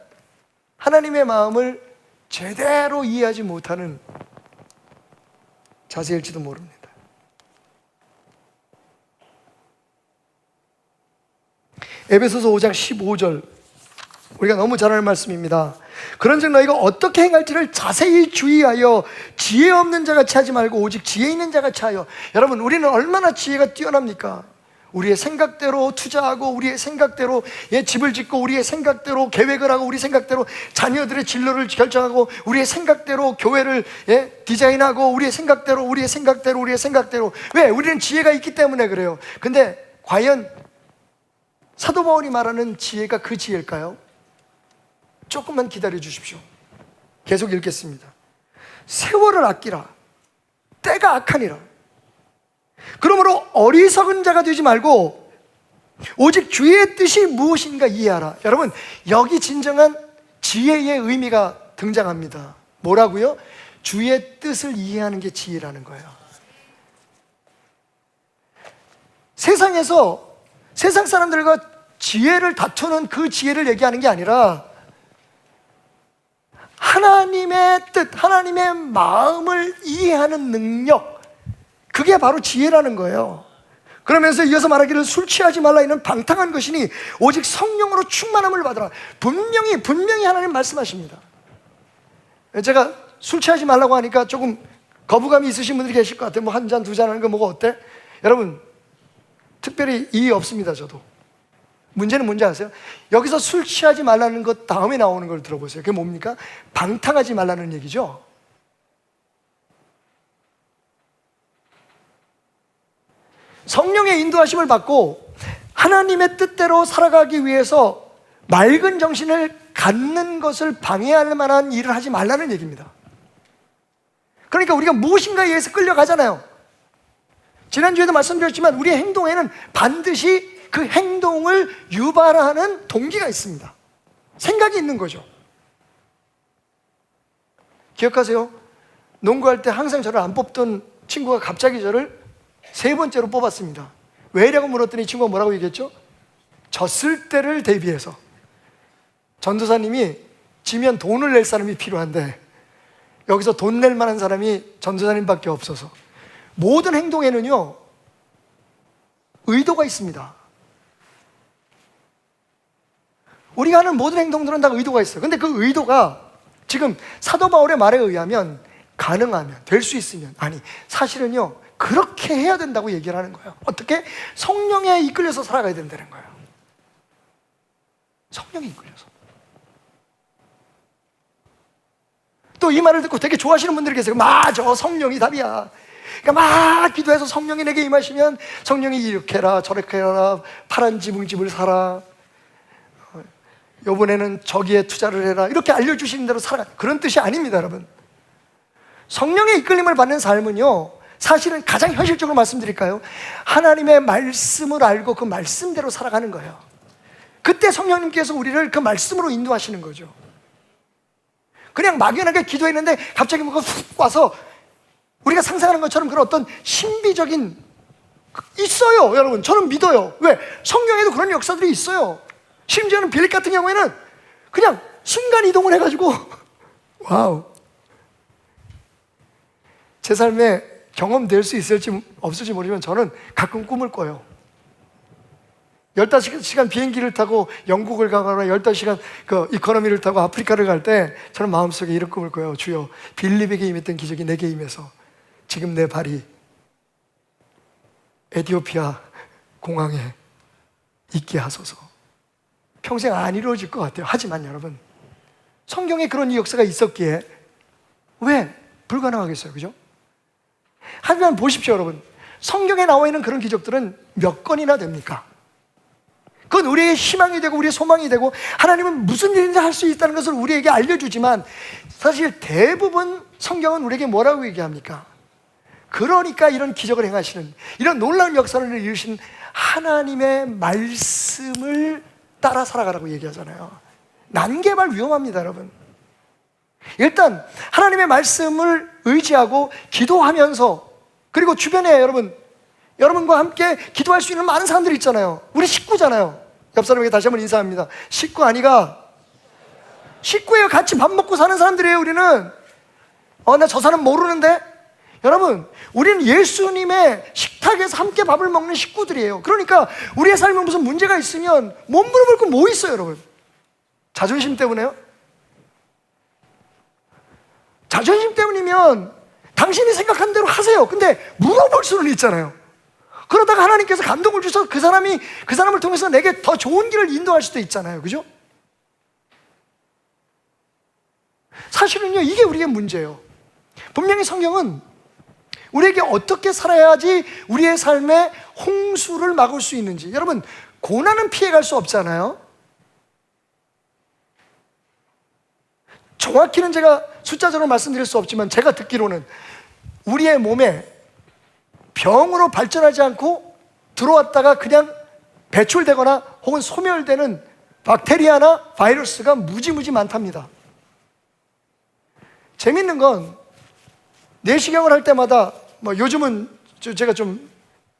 하나님의 마음을 제대로 이해하지 못하는 자세일지도 모릅니다. 에베소서 5장 15절, 우리가 너무 잘 아는 말씀입니다. 그런즉 너희가 어떻게 행할지를 자세히 주의하여 지혜 없는 자같이 하지 말고 오직 지혜 있는 자같이 하여. 여러분, 우리는 얼마나 지혜가 뛰어납니까? 우리의 생각대로 투자하고 우리의 생각대로 집을 짓고 우리의 생각대로 계획을 하고 우리 생각대로 자녀들의 진로를 결정하고 우리의 생각대로 교회를 디자인하고 우리의 생각대로 왜? 우리는 지혜가 있기 때문에 그래요. 근데 과연 사도 바울이 말하는 지혜가 그 지혜일까요? 조금만 기다려 주십시오. 계속 읽겠습니다. 세월을 아끼라, 때가 악하니라. 그러므로 어리석은 자가 되지 말고 오직 주의 뜻이 무엇인가 이해하라. 여러분, 여기 진정한 지혜의 의미가 등장합니다. 뭐라고요? 주의 뜻을 이해하는 게 지혜라는 거예요. 세상에서 세상 사람들과 지혜를 다투는 그 지혜를 얘기하는 게 아니라 하나님의 뜻, 하나님의 마음을 이해하는 능력, 그게 바로 지혜라는 거예요. 그러면서 이어서 말하기를 술 취하지 말라 이는 방탕한 것이니 오직 성령으로 충만함을 받으라. 분명히 하나님 말씀하십니다. 제가 술 취하지 말라고 하니까 조금 거부감이 있으신 분들이 계실 것 같아요. 뭐 한 잔, 두 잔 하는 거 뭐가 어때? 여러분, 특별히 이의 없습니다. 저도. 문제는 뭔지 아세요? 여기서 술 취하지 말라는 것 다음에 나오는 걸 들어보세요. 그게 뭡니까? 방탕하지 말라는 얘기죠. 성령의 인도하심을 받고 하나님의 뜻대로 살아가기 위해서 맑은 정신을 갖는 것을 방해할 만한 일을 하지 말라는 얘기입니다. 그러니까 우리가 무엇인가에 의해서 끌려가잖아요. 지난주에도 말씀드렸지만 우리의 행동에는 반드시 그 행동을 유발하는 동기가 있습니다. 생각이 있는 거죠. 기억하세요? 농구할 때 항상 저를 안 뽑던 친구가 갑자기 저를 3번째로 뽑았습니다. 왜라고 물었더니 친구가 뭐라고 얘기했죠? 졌을 때를 대비해서. 전도사님이 지면 돈을 낼 사람이 필요한데 여기서 돈 낼 만한 사람이 전도사님밖에 없어서. 모든 행동에는요 의도가 있습니다. 우리가 하는 모든 행동들은 다 의도가 있어요. 근데 그 의도가 지금 사도 바울의 말에 의하면 가능하면, 될 수 있으면, 아니 사실은요 그렇게 해야 된다고 얘기를 하는 거예요. 어떻게? 성령에 이끌려서 살아가야 된다는 거예요. 성령에 이끌려서. 또 이 말을 듣고 되게 좋아하시는 분들이 계세요. 맞아, 성령이 답이야. 그러니까 막 기도해서 성령이 내게 임하시면 성령이 이렇게 해라 저렇게 해라, 파란 지붕집을 사라, 이번에는 저기에 투자를 해라, 이렇게 알려주시는 대로 살아가. 그런 뜻이 아닙니다. 여러분, 성령의 이끌림을 받는 삶은요 사실은 가장 현실적으로 말씀드릴까요? 하나님의 말씀을 알고 그 말씀대로 살아가는 거예요. 그때 성령님께서 우리를 그 말씀으로 인도하시는 거죠. 그냥 막연하게 기도했는데 갑자기 뭐가 훅 와서 우리가 상상하는 것처럼 그런 어떤 신비적인, 있어요 여러분. 저는 믿어요. 왜? 성경에도 그런 역사들이 있어요. 심지어는 빌립 같은 경우에는 그냥 순간 이동을 해가지고 와우, 제 삶에 경험될 수 있을지 없을지 모르지만 저는 가끔 꿈을 꿔요. 15시간 비행기를 타고 영국을 가거나 15시간 그 이코노미를 타고 아프리카를 갈 때 저는 마음속에 이런 꿈을 꿔요. 주여, 빌립에게 임했던 기적이 내게 임해서 지금 내 발이 에티오피아 공항에 있게 하소서. 평생 안 이루어질 것 같아요. 하지만 여러분, 성경에 그런 역사가 있었기에 왜 불가능하겠어요? 그죠? 하지만 보십시오 여러분, 성경에 나와 있는 그런 기적들은 몇 건이나 됩니까? 그건 우리의 희망이 되고 우리의 소망이 되고 하나님은 무슨 일인지 할 수 있다는 것을 우리에게 알려주지만 사실 대부분 성경은 우리에게 뭐라고 얘기합니까? 그러니까 이런 기적을 행하시는, 이런 놀라운 역사를 이루신 하나님의 말씀을 따라 살아가라고 얘기하잖아요. 난개발 위험합니다 여러분. 일단 하나님의 말씀을 의지하고 기도하면서, 그리고 주변에 여러분과 함께 기도할 수 있는 많은 사람들이 있잖아요. 우리 식구잖아요. 옆 사람에게 다시 한번 인사합니다. 식구 아니가? 식구예요. 같이 밥 먹고 사는 사람들이에요. 우리는 나 저 사람 모르는데? 여러분, 우리는 예수님의 식탁에서 함께 밥을 먹는 식구들이에요. 그러니까 우리의 삶에 무슨 문제가 있으면 못 물어볼 건 뭐 있어요 여러분? 자존심 때문에요? 자존심 때문이면 당신이 생각한 대로 하세요. 근데 물어볼 수는 있잖아요. 그러다가 하나님께서 감동을 주셔서 그 사람을 통해서 내게 더 좋은 길을 인도할 수도 있잖아요. 그죠? 사실은요 이게 우리의 문제예요. 분명히 성경은 우리에게 어떻게 살아야지 우리의 삶에 홍수를 막을 수 있는지. 여러분, 고난은 피해갈 수 없잖아요. 정확히는 제가 숫자적으로 말씀드릴 수 없지만 제가 듣기로는 우리의 몸에 병으로 발전하지 않고 들어왔다가 그냥 배출되거나 혹은 소멸되는 박테리아나 바이러스가 무지무지 많답니다. 재밌는 건 내시경을 할 때마다 요즘은 제가 좀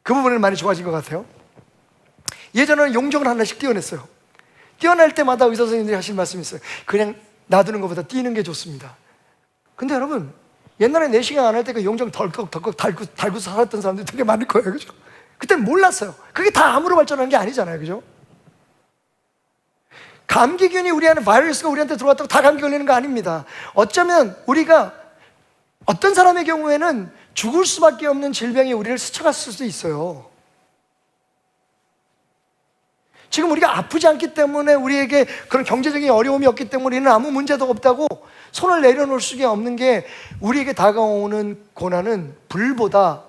그 부분을 많이 좋아진 것 같아요. 예전에는 용종을 하나씩 띄어냈어요. 띄어낼 때마다 의사 선생님들이 하시는 말씀이 있어요. 그냥 놔두는 것보다 뛰는 게 좋습니다. 근데 여러분, 옛날에 내시경 안 할 때 그 용정 덜컥 달고 살았던 사람들이 되게 많을 거예요. 그죠? 그때는 몰랐어요. 그게 다 암으로 발전한 게 아니잖아요. 그죠? 감기균이 우리 안에, 바이러스가 우리한테 들어왔다고 다 감기 걸리는 거 아닙니다. 어쩌면 우리가 어떤 사람의 경우에는 죽을 수밖에 없는 질병이 우리를 스쳐갔을 수도 있어요. 지금 우리가 아프지 않기 때문에, 우리에게 그런 경제적인 어려움이 없기 때문에 우리는 아무 문제도 없다고 손을 내려놓을 수가 없는 게, 우리에게 다가오는 고난은 불보다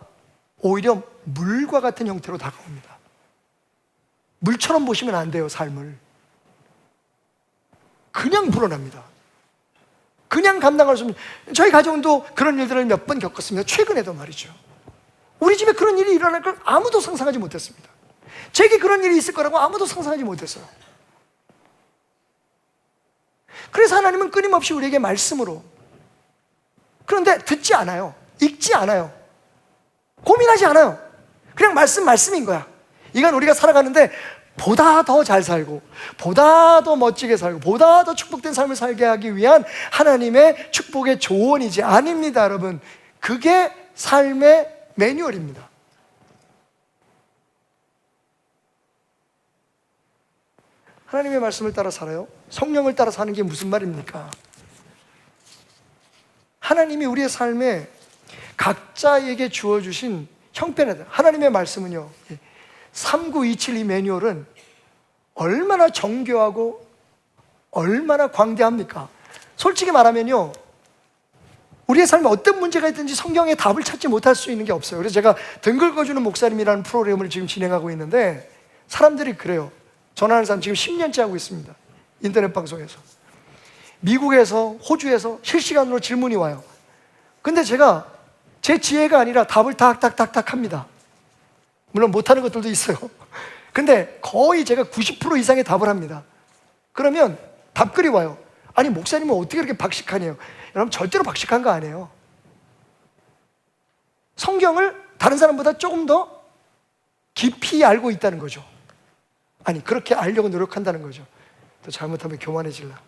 오히려 물과 같은 형태로 다가옵니다. 물처럼 보시면 안 돼요. 삶을 그냥 불어납니다. 그냥 감당할 수 없는, 저희 가정도 그런 일들을 몇 번 겪었습니다. 최근에도 말이죠. 우리 집에 그런 일이 일어날 걸 아무도 상상하지 못했습니다. 제게 그런 일이 있을 거라고 아무도 상상하지 못했어요. 그래서 하나님은 끊임없이 우리에게 말씀으로, 그런데 듣지 않아요. 읽지 않아요. 고민하지 않아요. 그냥 말씀인 거야. 이건 우리가 살아가는데 보다 더 잘 살고, 보다 더 멋지게 살고, 보다 더 축복된 삶을 살게 하기 위한 하나님의 축복의 조언이지, 아닙니다, 여러분. 그게 삶의 매뉴얼입니다. 하나님의 말씀을 따라 살아요? 성령을 따라 사는 게 무슨 말입니까? 하나님이 우리의 삶에 각자에게 주어주신 형편에, 하나님의 말씀은요, 3927 매뉴얼은 얼마나 정교하고 얼마나 광대합니까? 솔직히 말하면요, 우리의 삶에 어떤 문제가 있든지 성경에 답을 찾지 못할 수 있는 게 없어요. 그래서 제가 등 긁어주는 목사님이라는 프로그램을 지금 진행하고 있는데, 사람들이 그래요. 전화하는 사람 지금 10년째 하고 있습니다. 인터넷 방송에서. 미국에서, 호주에서 실시간으로 질문이 와요. 근데 제가 제 지혜가 아니라 답을 탁탁탁탁 합니다. 물론 못하는 것들도 있어요. 근데 거의 제가 90% 이상의 답을 합니다. 그러면 답글이 와요. 아니, 목사님은 어떻게 그렇게 박식하네요? 여러분, 절대로 박식한 거 아니에요. 성경을 다른 사람보다 조금 더 깊이 알고 있다는 거죠. 아니, 그렇게 알려고 노력한다는 거죠. 또 잘못하면 교만해질라.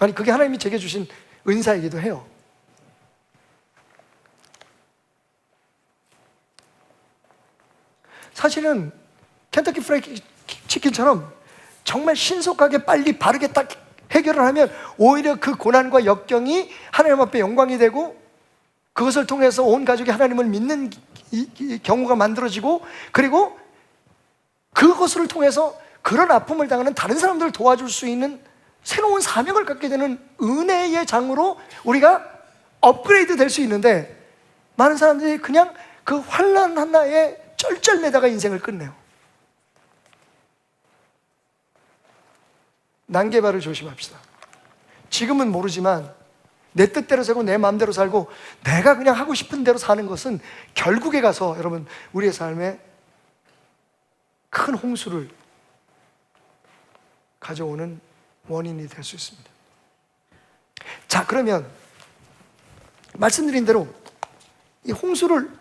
아니, 그게 하나님이 제게 주신 은사이기도 해요. 사실은 켄터키 프라이드 치킨처럼 정말 신속하게 빨리 바르게 딱 해결을 하면 오히려 그 고난과 역경이 하나님 앞에 영광이 되고, 그것을 통해서 온 가족이 하나님을 믿는 이 경우가 만들어지고, 그리고 그것을 통해서 그런 아픔을 당하는 다른 사람들을 도와줄 수 있는 새로운 사명을 갖게 되는 은혜의 장으로 우리가 업그레이드 될 수 있는데, 많은 사람들이 그냥 그 환난 하나에 쩔쩔매다가 인생을 끝내요. 난개발을 조심합시다. 지금은 모르지만 내 뜻대로 살고 내 마음대로 살고 내가 그냥 하고 싶은 대로 사는 것은 결국에 가서 여러분, 우리의 삶에 큰 홍수를 가져오는 원인이 될 수 있습니다. 자, 그러면 말씀드린 대로 이 홍수를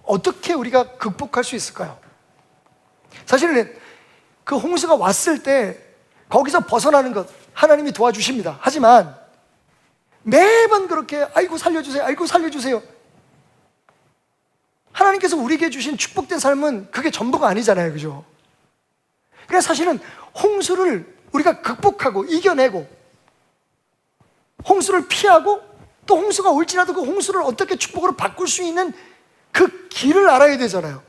어떻게 우리가 극복할 수 있을까요? 사실은 그 홍수가 왔을 때 거기서 벗어나는 것 하나님이 도와주십니다. 하지만 매번 그렇게 아이고 살려주세요, 아이고 살려주세요, 하나님께서 우리에게 주신 축복된 삶은 그게 전부가 아니잖아요. 그죠? 그래서 사실은 홍수를 우리가 극복하고 이겨내고, 홍수를 피하고, 또 홍수가 올지라도 그 홍수를 어떻게 축복으로 바꿀 수 있는 그 길을 알아야 되잖아요.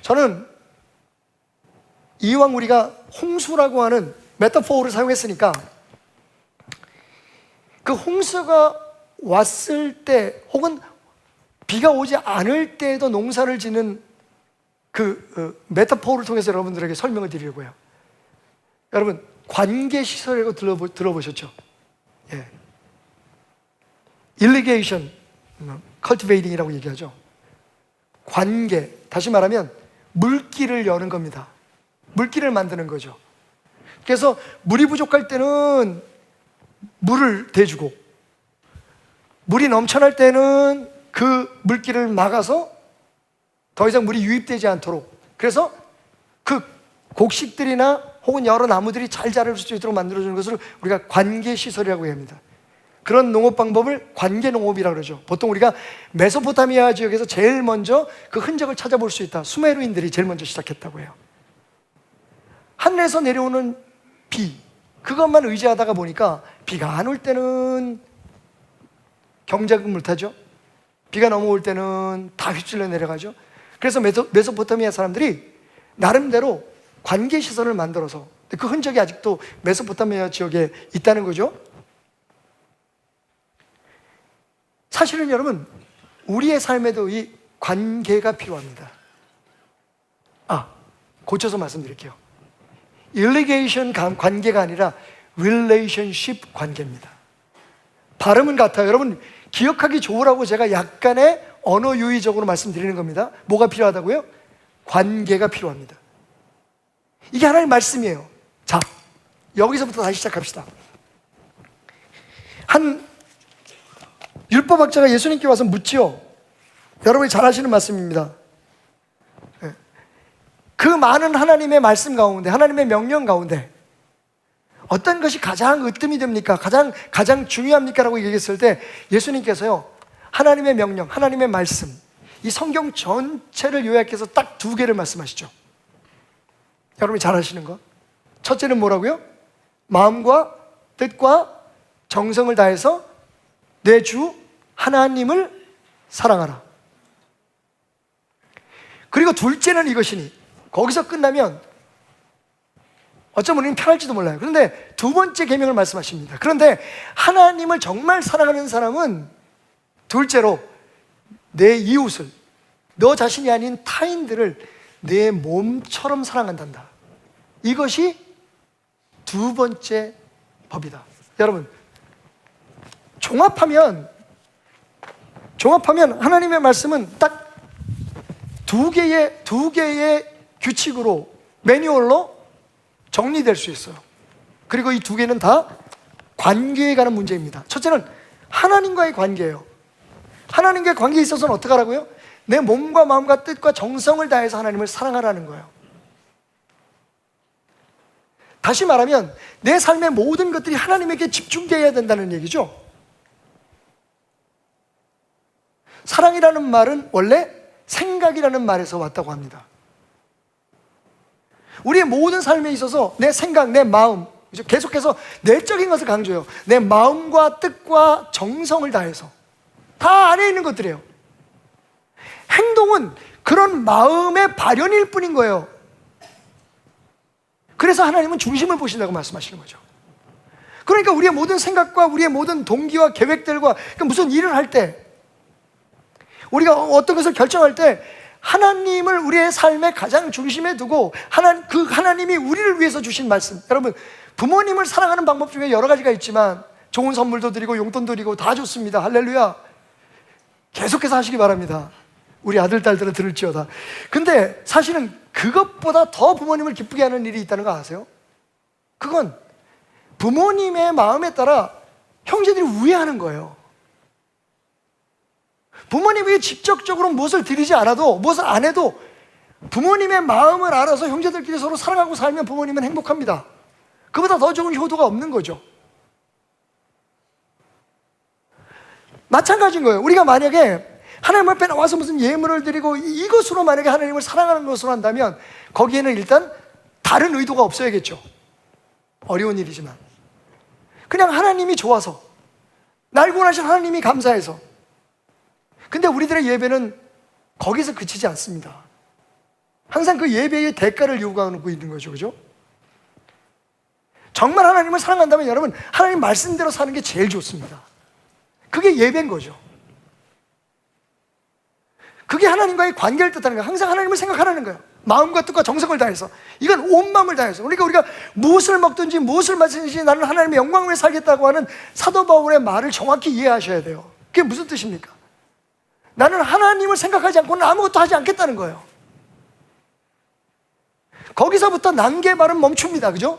저는 이왕 우리가 홍수라고 하는 메타포를 사용했으니까, 그 홍수가 왔을 때 혹은 비가 오지 않을 때에도 농사를 짓는 그 메타포를 통해서 여러분들에게 설명을 드리려고 해요. 여러분, 관계시설이라고 들어보셨죠? 예. irrigation, cultivating이라고 얘기하죠. 관계, 다시 말하면 물길을 여는 겁니다. 물길을 만드는 거죠. 그래서 물이 부족할 때는 물을 대주고, 물이 넘쳐날 때는 그 물길을 막아서 더 이상 물이 유입되지 않도록, 그래서 그 곡식들이나 혹은 여러 나무들이 잘 자랄 수 있도록 만들어주는 것을 우리가 관계시설이라고 합니다. 그런 농업 방법을 관계농업이라고 그러죠. 보통 우리가 메소포타미아 지역에서 제일 먼저 그 흔적을 찾아볼 수 있다. 수메르인들이 제일 먼저 시작했다고 해요. 하늘에서 내려오는 비, 그것만 의지하다가 보니까 비가 안 올 때는 경작은 물타죠. 비가 넘어올 때는 다 휩쓸려 내려가죠. 그래서 메소포타미아 사람들이 나름대로 관계시설을 만들어서 그 흔적이 아직도 메소포타미아 지역에 있다는 거죠. 사실은 여러분, 우리의 삶에도 이 관계가 필요합니다. 고쳐서 말씀드릴게요. irrigation 관계가 아니라 relationship 관계입니다. 발음은 같아요. 여러분, 기억하기 좋으라고 제가 약간의 언어 유의적으로 말씀드리는 겁니다. 뭐가 필요하다고요? 관계가 필요합니다. 이게 하나님의 말씀이에요. 자, 여기서부터 다시 시작합시다. 한 율법학자가 예수님께 와서 묻지요. 여러분이 잘 아시는 말씀입니다. 그 많은 하나님의 말씀 가운데, 하나님의 명령 가운데 어떤 것이 가장 으뜸이 됩니까? 가장 중요합니까? 라고 얘기했을 때 예수님께서요, 하나님의 명령, 하나님의 말씀, 이 성경 전체를 요약해서 딱 2개를 말씀하시죠. 여러분이 잘 아시는 거. 첫째는 뭐라고요? 마음과 뜻과 정성을 다해서 내 주 하나님을 사랑하라. 그리고 둘째는 이것이니, 거기서 끝나면 어쩌면 우리는 편할지도 몰라요. 그런데 2번째 계명을 말씀하십니다. 그런데 하나님을 정말 사랑하는 사람은 둘째로 내 이웃을, 너 자신이 아닌 타인들을 내 몸처럼 사랑한단다. 이것이 2번째 법이다. 여러분, 종합하면 하나님의 말씀은 딱 2개의 규칙으로, 매뉴얼로 정리될 수 있어요. 그리고 이 2개는 다 관계에 관한 문제입니다. 첫째는 하나님과의 관계예요. 하나님과의 관계에 있어서는 어떻게 하라고요? 내 몸과 마음과 뜻과 정성을 다해서 하나님을 사랑하라는 거예요. 다시 말하면 내 삶의 모든 것들이 하나님에게 집중되어야 된다는 얘기죠. 사랑이라는 말은 원래 생각이라는 말에서 왔다고 합니다. 우리의 모든 삶에 있어서 내 생각, 내 마음, 계속해서 내적인 것을 강조해요. 내 마음과 뜻과 정성을 다해서. 다 안에 있는 것들이에요. 행동은 그런 마음의 발현일 뿐인 거예요. 그래서 하나님은 중심을 보신다고 말씀하시는 거죠. 그러니까 우리의 모든 생각과 우리의 모든 동기와 계획들과, 그러니까 무슨 일을 할 때, 우리가 어떤 것을 결정할 때 하나님을 우리의 삶의 가장 중심에 두고 그 하나님이 우리를 위해서 주신 말씀. 여러분, 부모님을 사랑하는 방법 중에 여러 가지가 있지만 좋은 선물도 드리고 용돈도 드리고 다 좋습니다. 할렐루야. 계속해서 하시기 바랍니다. 우리 아들, 딸들은 들을지어다. 근데 사실은 그것보다 더 부모님을 기쁘게 하는 일이 있다는 거 아세요? 그건 부모님의 마음에 따라 형제들이 우애하는 거예요. 부모님에게 직접적으로 무엇을 드리지 않아도, 무엇을 안 해도 부모님의 마음을 알아서 형제들끼리 서로 사랑하고 살면 부모님은 행복합니다. 그보다 더 좋은 효도가 없는 거죠. 마찬가지인 거예요. 우리가 만약에 하나님 앞에 나와서 무슨 예물을 드리고 이것으로 만약에 하나님을 사랑하는 것으로 한다면 거기에는 일단 다른 의도가 없어야겠죠. 어려운 일이지만 그냥 하나님이 좋아서, 날 구원하신 하나님이 감사해서. 근데 우리들의 예배는 거기서 그치지 않습니다. 항상 그 예배의 대가를 요구하고 있는 거죠. 그죠? 정말 하나님을 사랑한다면 여러분, 하나님 말씀대로 사는 게 제일 좋습니다. 그게 예배인 거죠. 그게 하나님과의 관계를 뜻하는 거예요. 항상 하나님을 생각하라는 거예요. 마음과 뜻과 정성을 다해서. 이건 온 마음을 다해서. 그러니까 우리가 무엇을 먹든지 무엇을 마시든지 나는 하나님의 영광을 위해 살겠다고 하는 사도 바울의 말을 정확히 이해하셔야 돼요. 그게 무슨 뜻입니까? 나는 하나님을 생각하지 않고는 아무것도 하지 않겠다는 거예요. 거기서부터 난개발은 멈춥니다. 그죠?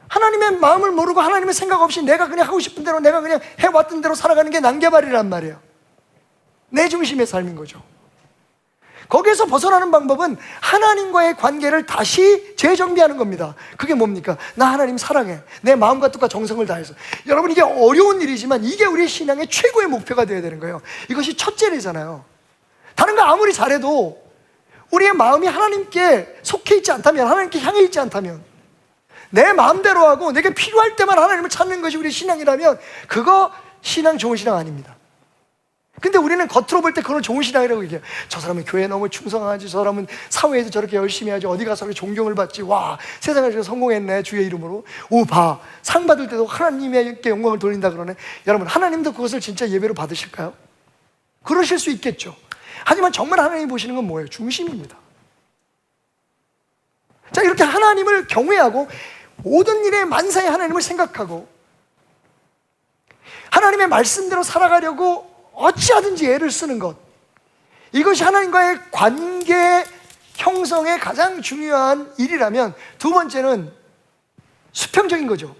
하나님의 마음을 모르고 하나님의 생각 없이 내가 그냥 하고 싶은 대로, 내가 그냥 해왔던 대로 살아가는 게 난개발이란 말이에요. 내 중심의 삶인 거죠. 거기에서 벗어나는 방법은 하나님과의 관계를 다시 재정비하는 겁니다. 그게 뭡니까? 나 하나님 사랑해. 내 마음과 뜻과 정성을 다해서. 여러분, 이게 어려운 일이지만 이게 우리의 신앙의 최고의 목표가 되어야 되는 거예요. 이것이 첫째이잖아요. 다른 거 아무리 잘해도 우리의 마음이 하나님께 속해 있지 않다면, 하나님께 향해 있지 않다면, 내 마음대로 하고 내게 필요할 때만 하나님을 찾는 것이 우리의 신앙이라면 그거 신앙, 좋은 신앙 아닙니다. 근데 우리는 겉으로 볼 때 그건 좋은 신앙이라고 얘기해요. 저 사람은 교회에 너무 충성하지, 저 사람은 사회에서 저렇게 열심히 하지, 어디 가서 존경을 받지, 와, 세상에서 성공했네, 주의 이름으로. 오, 봐, 상 받을 때도 하나님께 영광을 돌린다 그러네. 여러분, 하나님도 그것을 진짜 예배로 받으실까요? 그러실 수 있겠죠. 하지만 정말 하나님이 보시는 건 뭐예요? 중심입니다. 자, 이렇게 하나님을 경외하고 모든 일에 만사에 하나님을 생각하고 하나님의 말씀대로 살아가려고 어찌하든지 애를 쓰는 것, 이것이 하나님과의 관계 형성의 가장 중요한 일이라면, 두 번째는 수평적인 거죠.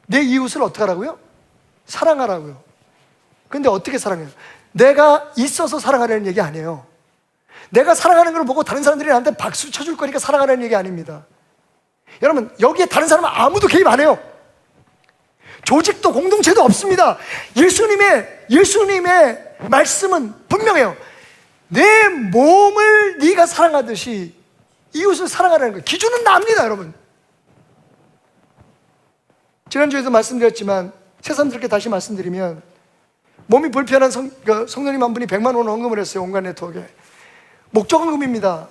내 이웃을 어떻게 하라고요? 사랑하라고요. 근데 어떻게 사랑해요? 내가 있어서 사랑하라는 얘기 아니에요. 내가 사랑하는 걸 보고 다른 사람들이 나한테 박수 쳐줄 거니까 사랑하라는 얘기 아닙니다. 여러분, 여기에 다른 사람은 아무도 개입 안 해요. 조직도 공동체도 없습니다. 예수님의 말씀은 분명해요. 내 몸을 네가 사랑하듯이 이웃을 사랑하라는 거예요. 기준은 납니다, 여러분. 지난주에도 말씀드렸지만 새삼스럽게 다시 말씀드리면, 몸이 불편한 성도님 한 분이 100만 원 헌금을 했어요. 온갖 네트워크에. 목적 헌금입니다.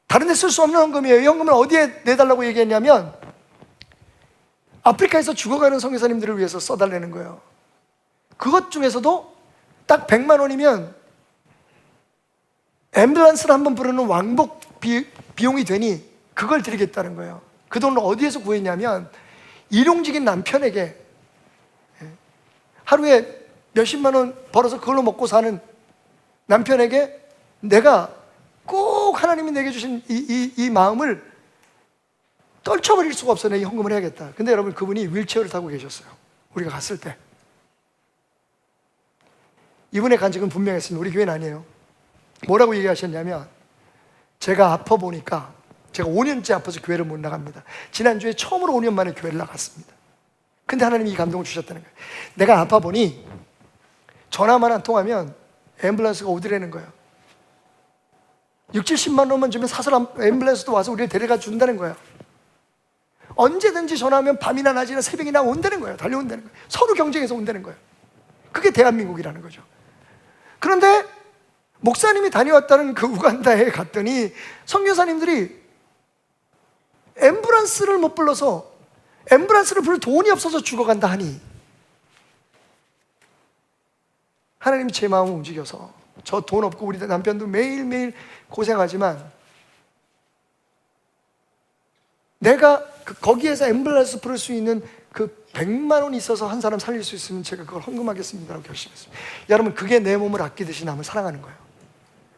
다른 데 쓸 수 없는 헌금이에요. 이 헌금을 어디에 내달라고 얘기했냐면 아프리카에서 죽어가는 선교사님들을 위해서 써달라는 거예요. 그것 중에서도 딱 100만 원이면 앰뷸런스를 한번 부르는 왕복 비용이 되니 그걸 드리겠다는 거예요. 그 돈을 어디에서 구했냐면 일용직인 남편에게 하루에 몇십만 원 벌어서 그걸로 먹고 사는 남편에게 내가 꼭 하나님이 내게 주신 이 마음을 떨쳐버릴 수가 없어. 내가 헌금을 해야겠다. 근데 여러분, 그분이 휠체어를 타고 계셨어요. 우리가 갔을 때. 이분의 간증은 분명했습니다. 우리 교회는 아니에요. 뭐라고 얘기하셨냐면, 제가 아파 보니까, 제가 5년째 아파서 교회를 못 나갑니다. 지난주에 처음으로 5년 만에 교회를 나갔습니다. 근데 하나님이 이 감동을 주셨다는 거예요. 내가 아파 보니 전화만 안 통하면 앰뷸런스가 오더라는 거예요. 60~70만 원만 주면 사설 앰뷸런스도 와서 우리를 데려가 준다는 거예요. 언제든지 전화하면 밤이나 낮이나 새벽이나 온다는 거예요. 달려온다는 거예요. 서로 경쟁해서 온다는 거예요. 그게 대한민국이라는 거죠. 그런데 목사님이 다녀왔다는 그 우간다에 갔더니 선교사님들이 앰뷸런스를 못 불러서, 앰뷸런스를 부를 돈이 없어서 죽어간다 하니 하나님이 제 마음을 움직여서, 저 돈 없고 우리 남편도 매일매일 고생하지만 내가 거기에서 앰뷸런스 부를 수 있는 그 100만 원이 있어서 한 사람 살릴 수 있으면 제가 그걸 헌금하겠습니다라고 결심했습니다. 여러분, 그게 내 몸을 아끼듯이 남을 사랑하는 거예요.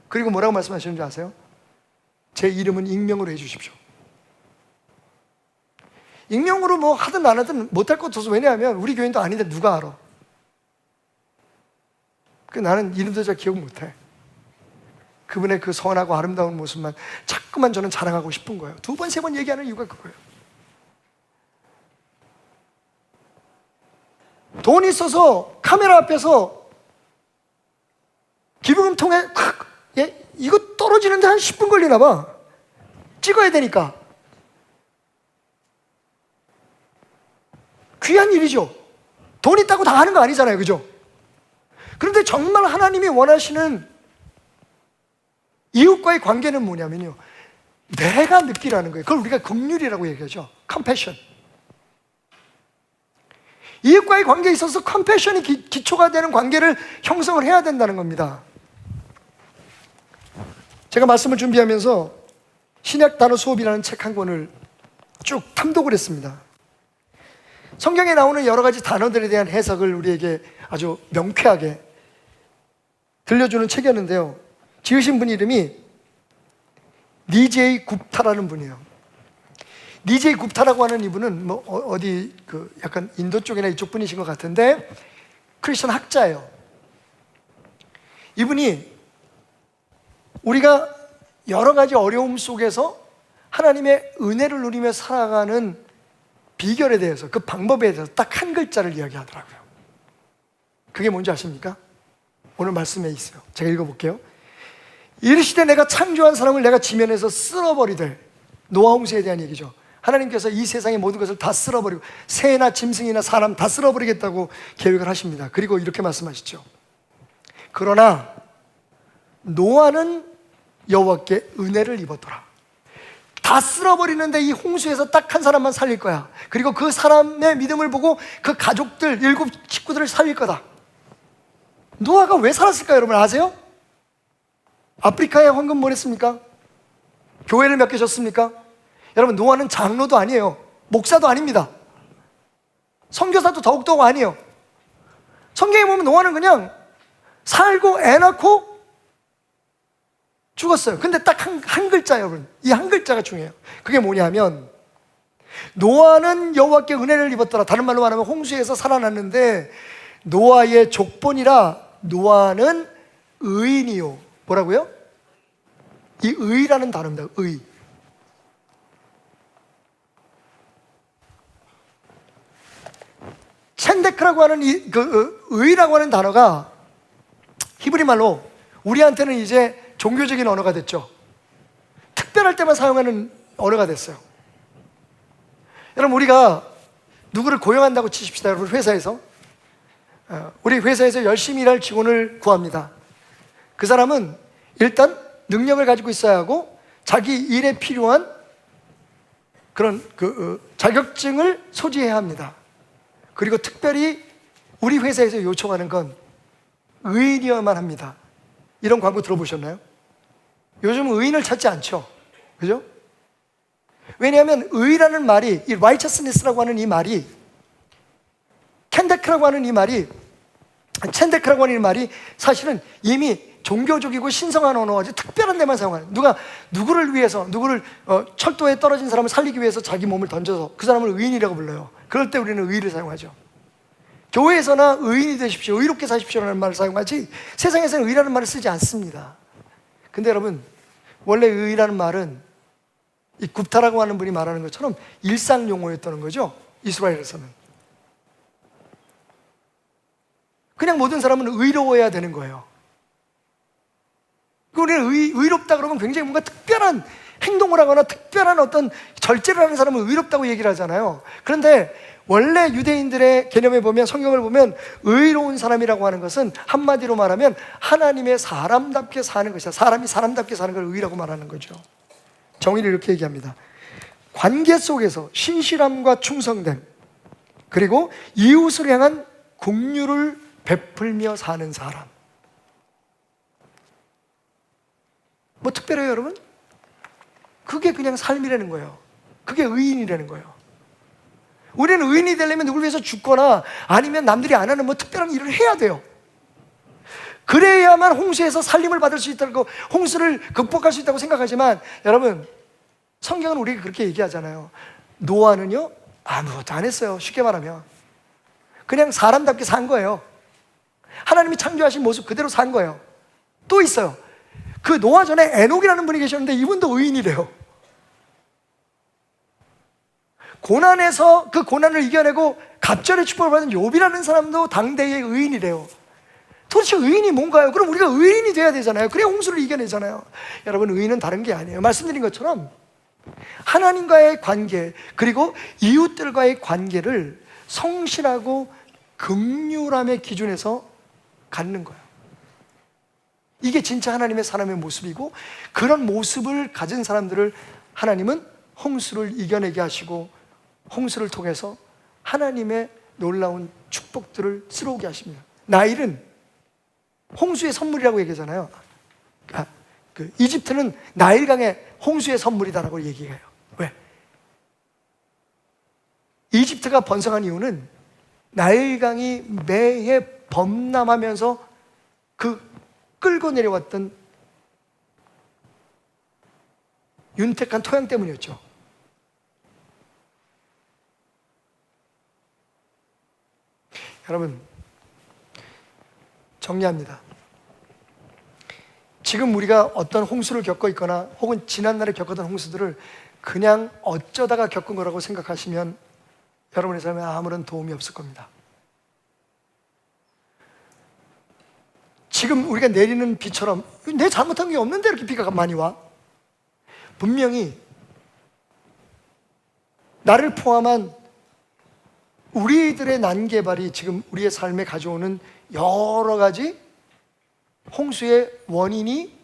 그리고 뭐라고 말씀하시는지 아세요? 제 이름은 익명으로 해주십시오. 익명으로 뭐 하든 안 하든 못할 것도 없어. 왜냐하면 우리 교인도 아닌데 누가 알아? 나는 이름도 잘 기억 못해. 그분의 그 선하고 아름다운 모습만 자꾸만 저는 자랑하고 싶은 거예요. 2번, 3번 얘기하는 이유가 그거예요. 돈이 있어서 카메라 앞에서 기부금 통에 이거 떨어지는데 한 10분 걸리나 봐. 찍어야 되니까. 귀한 일이죠. 돈 있다고 다 하는 거 아니잖아요. 그죠? 그런데 정말 하나님이 원하시는 이웃과의 관계는 뭐냐면요, 내가 느끼라는 거예요. 그걸 우리가 긍휼이라고 얘기하죠. 컴패션. 이웃과의 관계에 있어서 컴패션이 기초가 되는 관계를 형성을 해야 된다는 겁니다. 제가 말씀을 준비하면서 신약 단어 수업이라는 책 한 권을 쭉 탐독을 했습니다. 성경에 나오는 여러 가지 단어들에 대한 해석을 우리에게 아주 명쾌하게 들려주는 책이었는데요. 지으신 분 이름이 니제이 굽타라는 분이에요. 니제이 굽타라고 하는 이분은 뭐 어디 그 약간 인도 쪽이나 이쪽 분이신 것 같은데 크리스천 학자예요. 이분이 우리가 여러 가지 어려움 속에서 하나님의 은혜를 누리며 살아가는 비결에 대해서, 그 방법에 대해서 딱 한 글자를 이야기하더라고요. 그게 뭔지 아십니까? 오늘 말씀에 있어요. 제가 읽어볼게요. 이르시되 내가 창조한 사람을 내가 지면에서 쓸어버리되, 노아 홍수에 대한 얘기죠. 하나님께서 이 세상의 모든 것을 다 쓸어버리고 새나 짐승이나 사람 다 쓸어버리겠다고 계획을 하십니다. 그리고 이렇게 말씀하시죠. 그러나 노아는 여호와께 은혜를 입었더라. 다 쓸어버리는데 이 홍수에서 딱 한 사람만 살릴 거야. 그리고 그 사람의 믿음을 보고 그 가족들 7 식구들을 살릴 거다. 노아가 왜 살았을까요? 여러분 아세요? 아프리카에 황금 뭘 했습니까? 교회를 몇 개 졌습니까? 여러분 노아는 장로도 아니에요. 목사도 아닙니다. 선교사도 더욱더 아니에요. 성경에 보면 노아는 그냥 살고 애 낳고 죽었어요. 근데 딱 한 글자예요, 여러분. 이 한 글자가 중요해요. 그게 뭐냐면 노아는 여호와께 은혜를 입었더라. 다른 말로 말하면 홍수에서 살아났는데 노아의 족본이라 노아는 의인이요. 뭐라고요? 이 의라는 단어입니다. 의. 챈데크라고 하는 의라고 하는 단어가 히브리 말로 우리한테는 이제 종교적인 언어가 됐죠. 특별할 때만 사용하는 언어가 됐어요. 여러분 우리가 누구를 고용한다고 치십시다. 여러분 회사에서 우리 회사에서 열심히 일할 직원을 구합니다. 그 사람은 일단 능력을 가지고 있어야 하고 자기 일에 필요한 그런 자격증을 소지해야 합니다. 그리고 특별히 우리 회사에서 요청하는 건 의인이어야만 합니다. 이런 광고 들어보셨나요? 요즘 의인을 찾지 않죠. 그죠? 왜냐하면 의라는 말이, 이 righteousness라고 하는 이 말이, 챈데크라고 하는 이 말이 사실은 이미 종교적이고 신성한 언어가 아주 특별한 데만 사용하는, 누구를 위해서, 철도에 떨어진 사람을 살리기 위해서 자기 몸을 던져서 그 사람을 의인이라고 불러요. 그럴 때 우리는 의를 사용하죠. 교회에서나 의인이 되십시오, 의롭게 사십시오라는 말을 사용하지 세상에서는 의라는 말을 쓰지 않습니다. 근데 여러분 원래 의라는 말은 이 굽타라고 하는 분이 말하는 것처럼 일상 용어였다는 거죠. 이스라엘에서는 그냥 모든 사람은 의로워야 되는 거예요. 우리는 의롭다 그러면 굉장히 뭔가 특별한 행동을 하거나 특별한 어떤 절제를 하는 사람은 의롭다고 얘기를 하잖아요. 그런데 원래 유대인들의 개념에 보면, 성경을 보면 의로운 사람이라고 하는 것은 한마디로 말하면 하나님의 사람답게 사는 것이야. 사람이 사람답게 사는 걸 의라고 말하는 거죠. 정의를 이렇게 얘기합니다. 관계 속에서 신실함과 충성됨, 그리고 이웃을 향한 긍휼을 베풀며 사는 사람. 뭐 특별해요, 여러분? 그게 그냥 삶이라는 거예요. 그게 의인이라는 거예요. 우리는 의인이 되려면 누구를 위해서 죽거나 아니면 남들이 안 하는 뭐 특별한 일을 해야 돼요. 그래야만 홍수에서 살림을 받을 수 있다고, 홍수를 극복할 수 있다고 생각하지만, 여러분 성경은 우리가 그렇게 얘기하잖아요. 노아는요 아무것도 안 했어요. 쉽게 말하면 그냥 사람답게 산 거예요. 하나님이 창조하신 모습 그대로 산 거예요. 또 있어요. 그 노아 전에 에녹이라는 분이 계셨는데 이분도 의인이래요. 고난에서 그 고난을 이겨내고 갑절의 축복을 받은 욥이라는 사람도 당대의 의인이래요. 도대체 의인이 뭔가요? 그럼 우리가 의인이 돼야 되잖아요. 그래야 홍수를 이겨내잖아요. 여러분 의인은 다른 게 아니에요. 말씀드린 것처럼 하나님과의 관계, 그리고 이웃들과의 관계를 성실하고 긍휼함의 기준에서 갖는 거예요. 이게 진짜 하나님의 사람의 모습이고, 그런 모습을 가진 사람들을 하나님은 홍수를 이겨내게 하시고 홍수를 통해서 하나님의 놀라운 축복들을 쓸어오게 하십니다. 나일은 홍수의 선물이라고 얘기하잖아요. 이집트는 나일강의 홍수의 선물이다라고 얘기해요. 왜? 이집트가 번성한 이유는 나일강이 매해 범람하면서 그 끌고 내려왔던 윤택한 토양 때문이었죠. 여러분 정리합니다. 지금 우리가 어떤 홍수를 겪고 있거나 혹은 지난날에 겪었던 홍수들을 그냥 어쩌다가 겪은 거라고 생각하시면 여러분의 삶에 아무런 도움이 없을 겁니다. 지금 우리가 내리는 비처럼 내 잘못한 게 없는데 이렇게 비가 많이 와. 분명히 나를 포함한 우리들의 난개발이 지금 우리의 삶에 가져오는 여러 가지 홍수의 원인이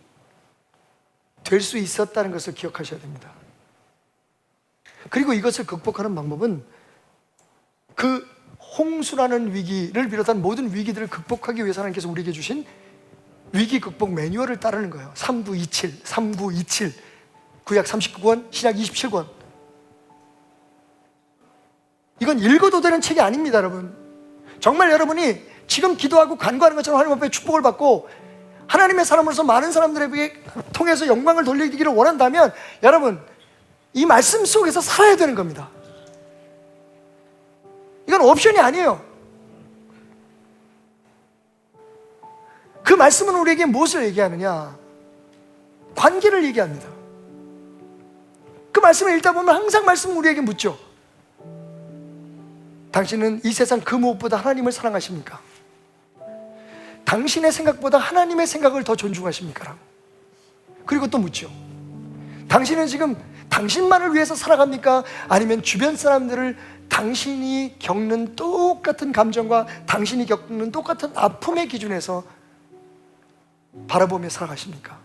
될 수 있었다는 것을 기억하셔야 됩니다. 그리고 이것을 극복하는 방법은 그 홍수라는 위기를 비롯한 모든 위기들을 극복하기 위해서 하나님께서 우리에게 주신 위기 극복 매뉴얼을 따르는 거예요. 3927, 3927, 구약 39권, 신약 27권. 이건 읽어도 되는 책이 아닙니다, 여러분. 정말 여러분이 지금 기도하고 간구하는 것처럼 하나님 앞에 축복을 받고 하나님의 사람으로서 많은 사람들에게 통해서 영광을 돌리기를 원한다면 여러분, 이 말씀 속에서 살아야 되는 겁니다. 이건 옵션이 아니에요. 그 말씀은 우리에게 무엇을 얘기하느냐? 관계를 얘기합니다. 그 말씀을 읽다 보면 항상 말씀은 우리에게 묻죠. 당신은 이 세상 그 무엇보다 하나님을 사랑하십니까? 당신의 생각보다 하나님의 생각을 더 존중하십니까? 그리고 또 묻죠. 당신은 지금 당신만을 위해서 살아갑니까? 아니면 주변 사람들을 당신이 겪는 똑같은 감정과 당신이 겪는 똑같은 아픔의 기준에서 바라보며 살아가십니까?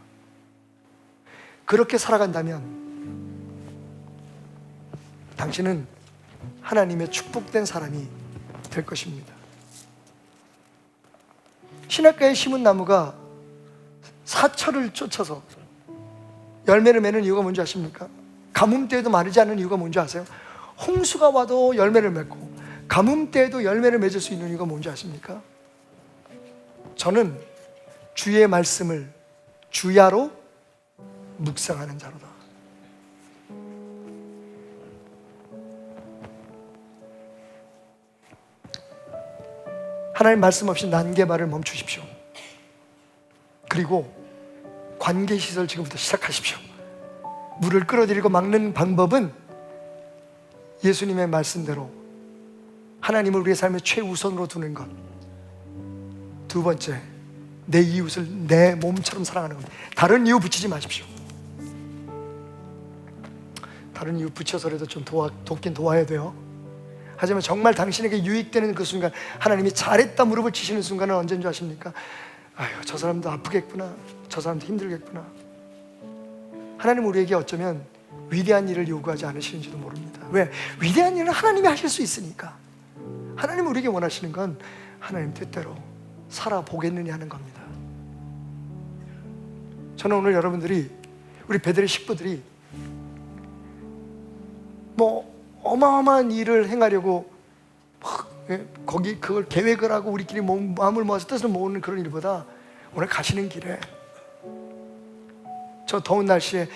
그렇게 살아간다면 당신은 하나님의 축복된 사람이 될 것입니다. 신학가에 심은 나무가 사철을 쫓아서 열매를 맺는 이유가 뭔지 아십니까? 가뭄 때에도 마르지 않는 이유가 뭔지 아세요? 홍수가 와도 열매를 맺고 가뭄 때에도 열매를 맺을 수 있는 이유가 뭔지 아십니까? 저는 주의 말씀을 주야로 묵상하는 자로다. 하나님 말씀 없이 난개발을 멈추십시오. 그리고 관계시설 지금부터 시작하십시오. 물을 끌어들이고 막는 방법은 예수님의 말씀대로 하나님을 우리의 삶의 최우선으로 두는 것. 두 번째, 내 이웃을 내 몸처럼 사랑하는 것. 다른 이유 붙이지 마십시오. 다른 이유 붙여서라도 좀 돕긴 도와야 돼요. 하지만 정말 당신에게 유익되는 그 순간, 하나님이 잘했다 무릎을 치시는 순간은 언제인 줄 아십니까? 아유, 저 사람도 아프겠구나, 저 사람도 힘들겠구나. 하나님 우리에게 어쩌면 위대한 일을 요구하지 않으시는지도 모릅니다. 왜? 위대한 일은 하나님이 하실 수 있으니까. 하나님 우리에게 원하시는 건 하나님 뜻대로 살아보겠느냐 하는 겁니다. 저는 오늘 여러분들이, 우리 베델의 식구들이 뭐 어마어마한 일을 행하려고 거기 그걸 계획을 하고 우리끼리 마음을 모아서 뜻을 모으는 그런 일보다 오늘 가시는 길에 저 더운 날씨에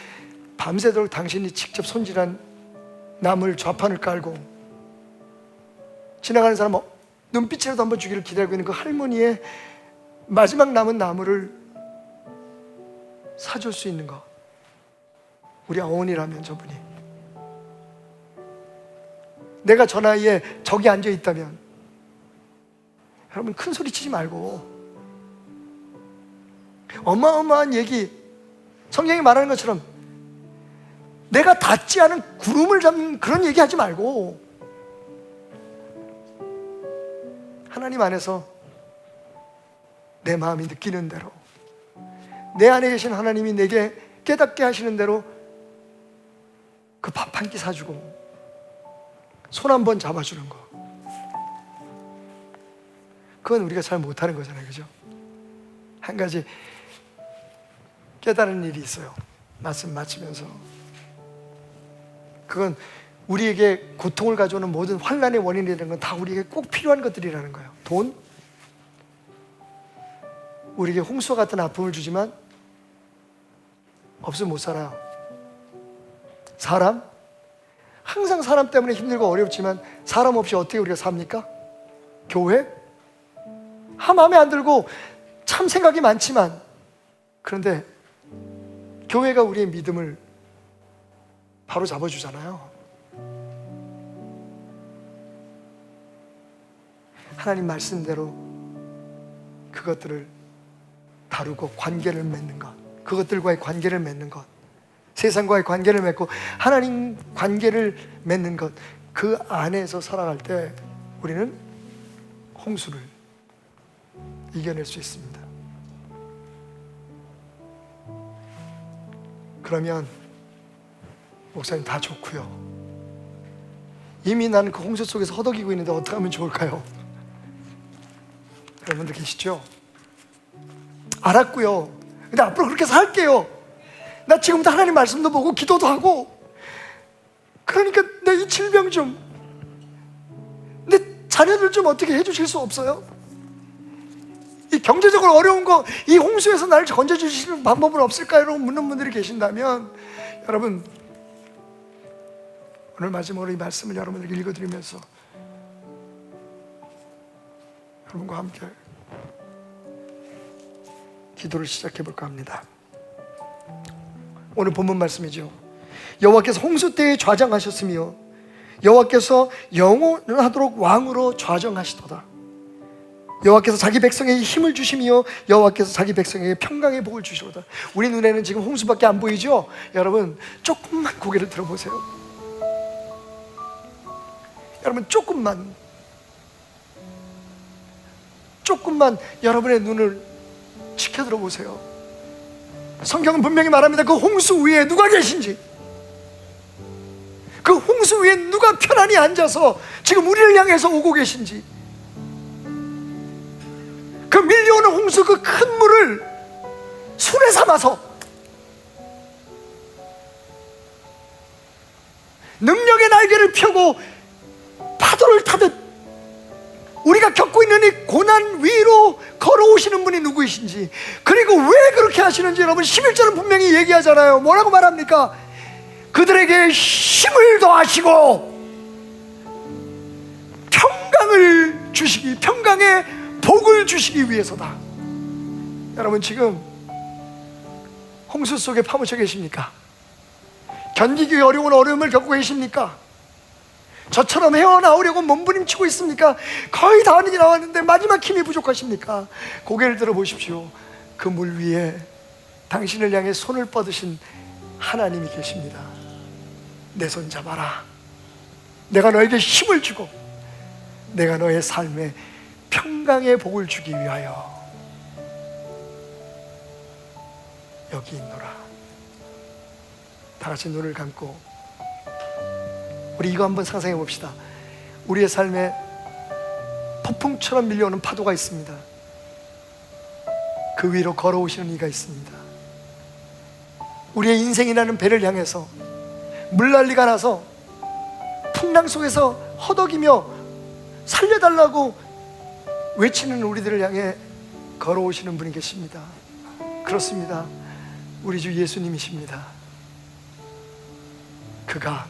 밤새도록 당신이 직접 손질한 나물 좌판을 깔고 지나가는 사람 눈빛이라도 한번 주기를 기다리고 있는 그 할머니의 마지막 남은 나물을 사줄 수 있는 거, 우리 어머니라면 저분이, 내가 저 나이에 저기 앉아 있다면, 여러분 큰 소리 치지 말고 어마어마한 얘기, 성경이 말하는 것처럼 내가 닿지 않은 구름을 잡는 그런 얘기 하지 말고 하나님 안에서 내 마음이 느끼는 대로, 내 안에 계신 하나님이 내게 깨닫게 하시는 대로 그 밥 한 끼 사주고 손 한 번 잡아주는 거, 그건 우리가 잘 못하는 거잖아요, 그죠? 한 가지 깨달은 일이 있어요. 말씀 마치면서, 그건 우리에게 고통을 가져오는 모든 환난의 원인이라는 건 다 우리에게 꼭 필요한 것들이라는 거예요. 돈, 우리에게 홍수와 같은 아픔을 주지만 없으면 못 살아요. 사람, 항상 사람 때문에 힘들고 어렵지만 사람 없이 어떻게 우리가 삽니까? 교회? 마음에 안 들고 참 생각이 많지만, 그런데 교회가 우리의 믿음을 바로 잡아주잖아요. 하나님 말씀대로 그것들을 다루고 관계를 맺는 것, 그것들과의 관계를 맺는 것, 세상과의 관계를 맺고 하나님 관계를 맺는 것, 그 안에서 살아갈 때 우리는 홍수를 이겨낼 수 있습니다. 그러면 목사님 다 좋고요, 이미 나는 그 홍수 속에서 허덕이고 있는데 어떻게 하면 좋을까요? 여러분들 계시죠? 알았고요, 근데 앞으로 그렇게 살게요. 나 지금부터 하나님 말씀도 보고 기도도 하고, 그러니까 내 이 질병 좀, 내 자녀들 좀 어떻게 해주실 수 없어요? 이 경제적으로 어려운 거, 이 홍수에서 나를 건져주시는 방법은 없을까요? 라고 묻는 분들이 계신다면, 여러분 오늘 마지막으로 이 말씀을 여러분들에게 읽어드리면서 여러분과 함께 기도를 시작해 볼까 합니다. 오늘 본문 말씀이죠. 여호와께서 홍수 때에 좌정하셨으며 여호와께서 영원하도록 왕으로 좌정하시도다. 여호와께서 자기 백성에게 힘을 주시며 여호와께서 자기 백성에게 평강의 복을 주시도다. 우리 눈에는 지금 홍수밖에 안 보이죠? 여러분 조금만 고개를 들어보세요. 여러분 조금만 여러분의 눈을 지켜들어 보세요. 성경은 분명히 말합니다. 그 홍수 위에 누가 계신지, 그 홍수 위에 누가 편안히 앉아서 지금 우리를 향해서 오고 계신지, 그 밀려오는 홍수, 그 큰 물을 손에 삼아서 능력의 날개를 펴고 파도를 타듯 우리가 겪고 있는 이 고난 위로 걸어오시는 분이 누구이신지, 그리고 왜 그렇게 하시는지 여러분 11절은 분명히 얘기하잖아요. 뭐라고 말합니까? 그들에게 힘을 더하시고 평강을 주시기, 평강의 복을 주시기 위해서다. 여러분 지금 홍수 속에 파묻혀 계십니까? 견디기 어려운 어려움을 겪고 계십니까? 저처럼 헤어나오려고 몸부림치고 있습니까? 거의 다 하는 게 나왔는데 마지막 힘이 부족하십니까? 고개를 들어 보십시오. 그 물 위에 당신을 향해 손을 뻗으신 하나님이 계십니다. 내 손 잡아라. 내가 너에게 힘을 주고 내가 너의 삶에 평강의 복을 주기 위하여 여기 있노라. 다 같이 눈을 감고 우리 이거 한번 상상해 봅시다. 우리의 삶에 폭풍처럼 밀려오는 파도가 있습니다. 그 위로 걸어오시는 이가 있습니다. 우리의 인생이라는 배를 향해서 물난리가 나서 풍랑 속에서 허덕이며 살려달라고 외치는 우리들을 향해 걸어오시는 분이 계십니다. 그렇습니다. 우리 주 예수님이십니다. 그가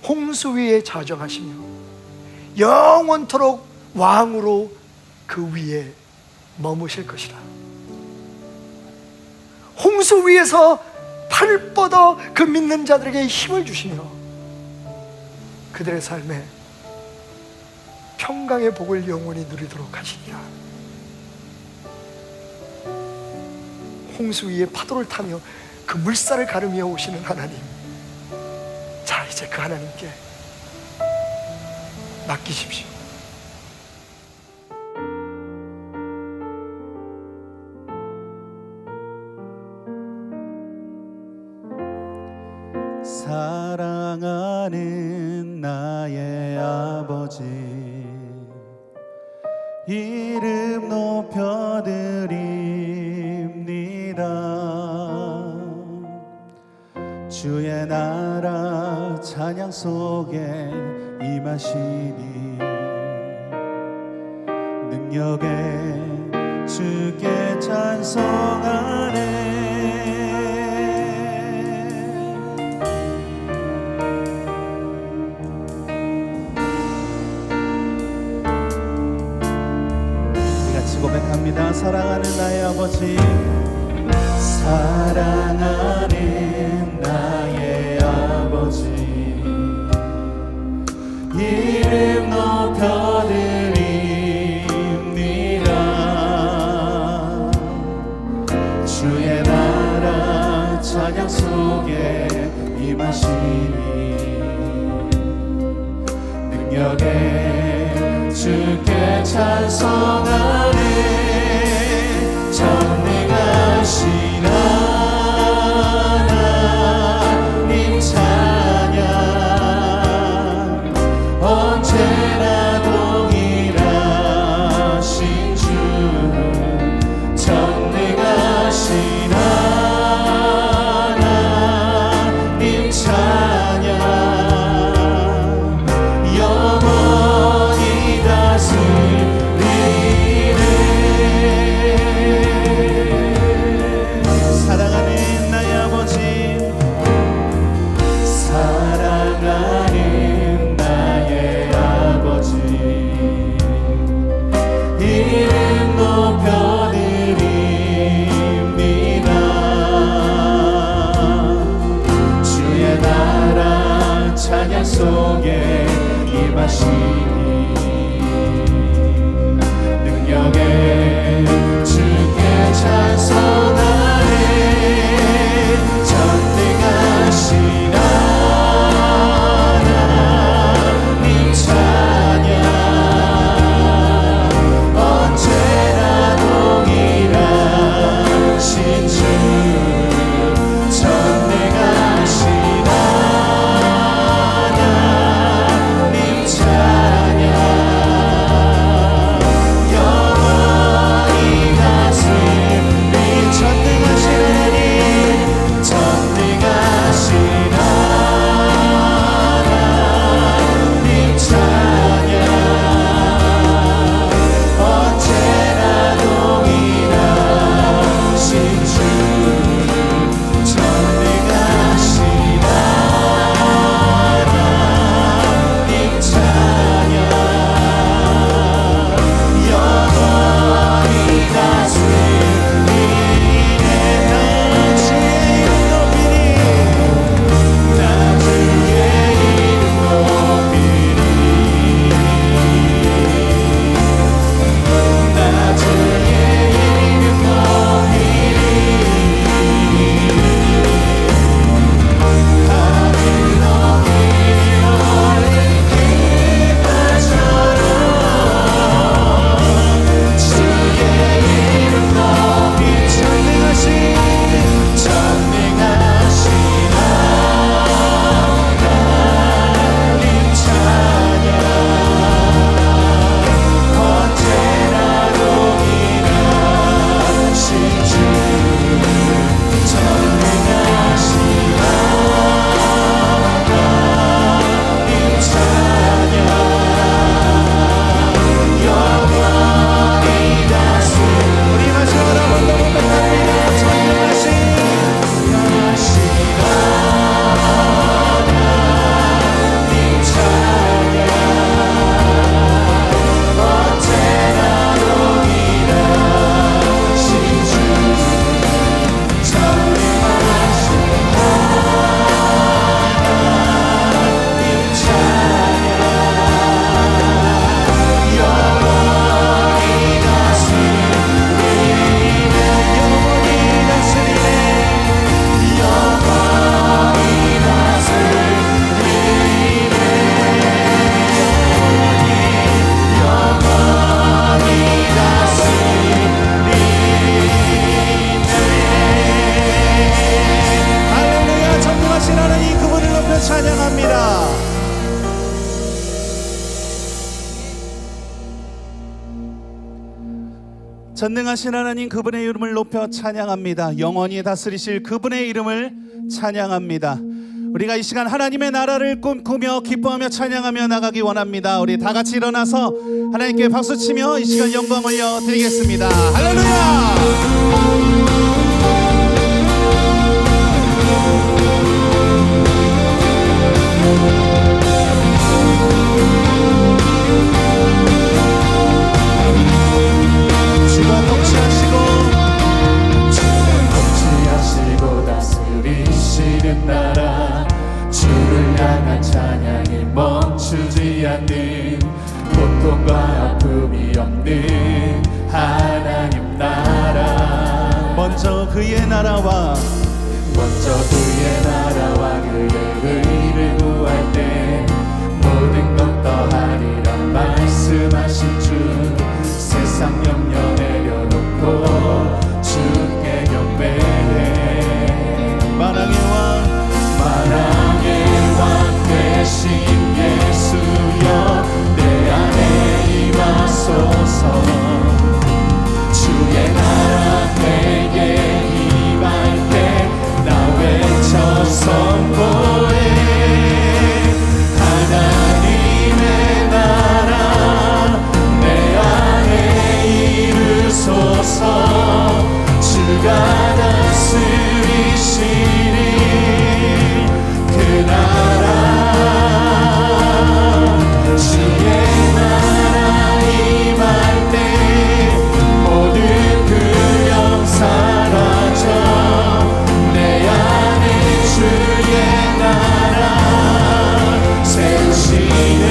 홍수 위에 좌정하시며 영원토록 왕으로 그 위에 머무실 것이라. 홍수 위에서 팔을 뻗어 그 믿는 자들에게 힘을 주시며 그들의 삶에 평강의 복을 영원히 누리도록 하시리라. 홍수 위에 파도를 타며 그 물살을 가르며 오시는 하나님, 자 이제 그 하나님께 맡기십시오. 사랑하는 나의 아버지, 이름 높여드립니다. 주의 나라 찬양 속에 임하시니 능력에 주께 찬송하네. 우리 같이 고백합니다. 사랑하는 나의 아버지, 사랑하는 나의 아버지 이름 높여드립니다. 주의 나라 찬양 속에 임하시니 능력에 주께 찬송하네. 전능하신 하나님 찬양 언제나 동일하신 주. 전능하신 하나님 찬양 영원히 다스리네. 사랑하는 나의 아버지 사랑하는 나의 아버지 이름 높여드립니다. 주의 나라 찬양 속에 임하시니 능력에 주께 찬송하네. 전능하신 하나님 찬양 언제나 동일하신 주. 전능하신 하나님 찬양 영원히 다스리네. 전능하신 하나님 전능하신 하나님 찬양 언제나 동일하신 주. 전능하신 하나님 찬양 영원히 다스리네. 나 주의 이름 높이니 나 주의 이름 높이니 나 주의 이름 높이니 하늘 높이니 올린 기타처럼 주의 이름 높이. 전능하신 하나님 찬양 언제나 동일하신 주. 전능하신 하나님 찬양 영원히 다스리네. 우리 마지막으로 한번 더 부탁합니다. 전능하신 하나님 찬양 언제나 동일하신 주. 전능하신 하나님 찬양 영원히 다스리네. 영원히 다스리네. 영원히 다스리네. 영원히 다스리네. 할렐루야. 전능하신 하나님 그분을 높여 찬양합니다. 전능하신 하나님 그분의 이름을 높여 찬양합니다. 영원히 다스리실 그분의 이름을 찬양합니다. 우리가 이 시간 하나님의 나라를 꿈꾸며 기뻐하며 찬양하며 나가기 원합니다. 우리 다 같이 일어나서 하나님께 박수치며 이 시간 영광 올려드리겠습니다. 할렐루야. 주가 통치하시고 주가 통치하시고 향한 찬양이 멈추지 않는 고통과 아픔이 없는 하나님 나라 먼저 그의 나라와 그의 의를 구할 때 모든 것 더하리라 말씀하신 주 세상 염려 내려놓고 주께 경배해 만왕의 왕 되신 예수여 내 안에 임하소서 주의 나라 내게 임할 때 나 외쳐 선포해 하나님의 나라 내 안에 이루소서 주가 다스리시니 그 나라 주의 나라 임할 때 모든 두려움 사라져 내 안에 주의 나라 세우시네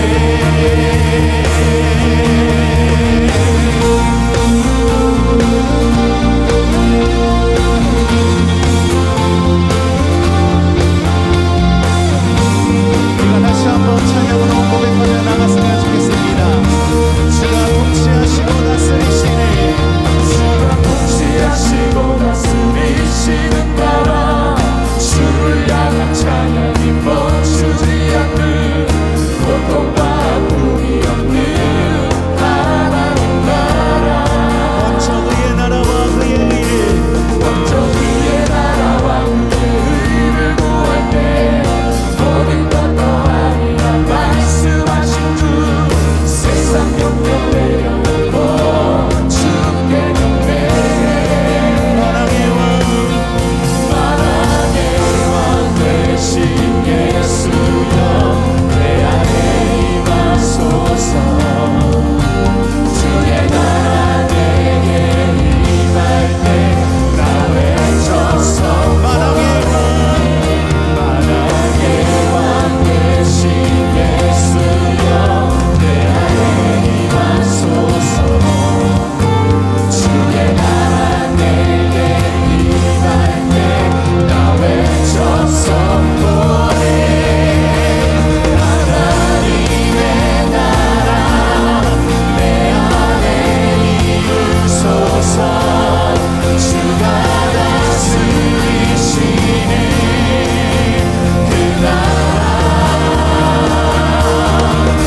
우리가 다시 한번 찬양으로 고백하며 나갔으면 좋겠습니다. 주가 통치하시고 다스리시네 주가 통치하시고 다스리시는 나라 주를 향한 찬양이 멈추지 않는 고통과 아픔이 없는 하나님 나라 먼저 그의 나라와 그의 의를 먼저 그의 나라와 그의 의를 구할 때 모든 것 더하리라 말씀하신 주 세상 염려 내려놓고 주께 경배해 만왕의 왕 되신 예수여 내 안에 임하소서 주의 나라 내게 임할 때 나 외쳐서 만왕의 왕 되신 예수여 내 안에 임하소서 주의 나라 내게 임할 때 나 외쳐 선포해 하나님의 나라 내 안에 이루소서 주가 다스리시는 그 나라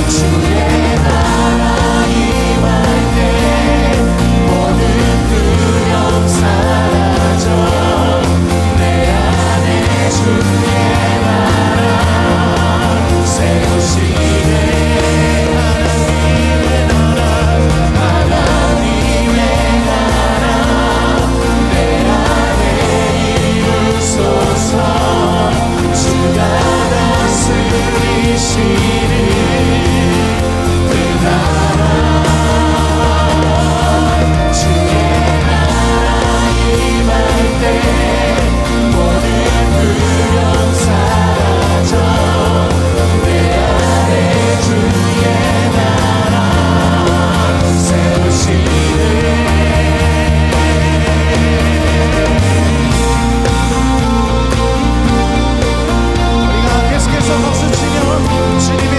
주의 나라 임할 때 모든 두려움 사라져 내 안에 주의 나라 세우시네 하나님의 나라 내 안에 이루소서 주가 다스리시는 그 나라 주의 나라 임할 때 모든 두려움 사라져 내 안에 주의 나라 세우시네 우리가 계속해서 박수치며 주님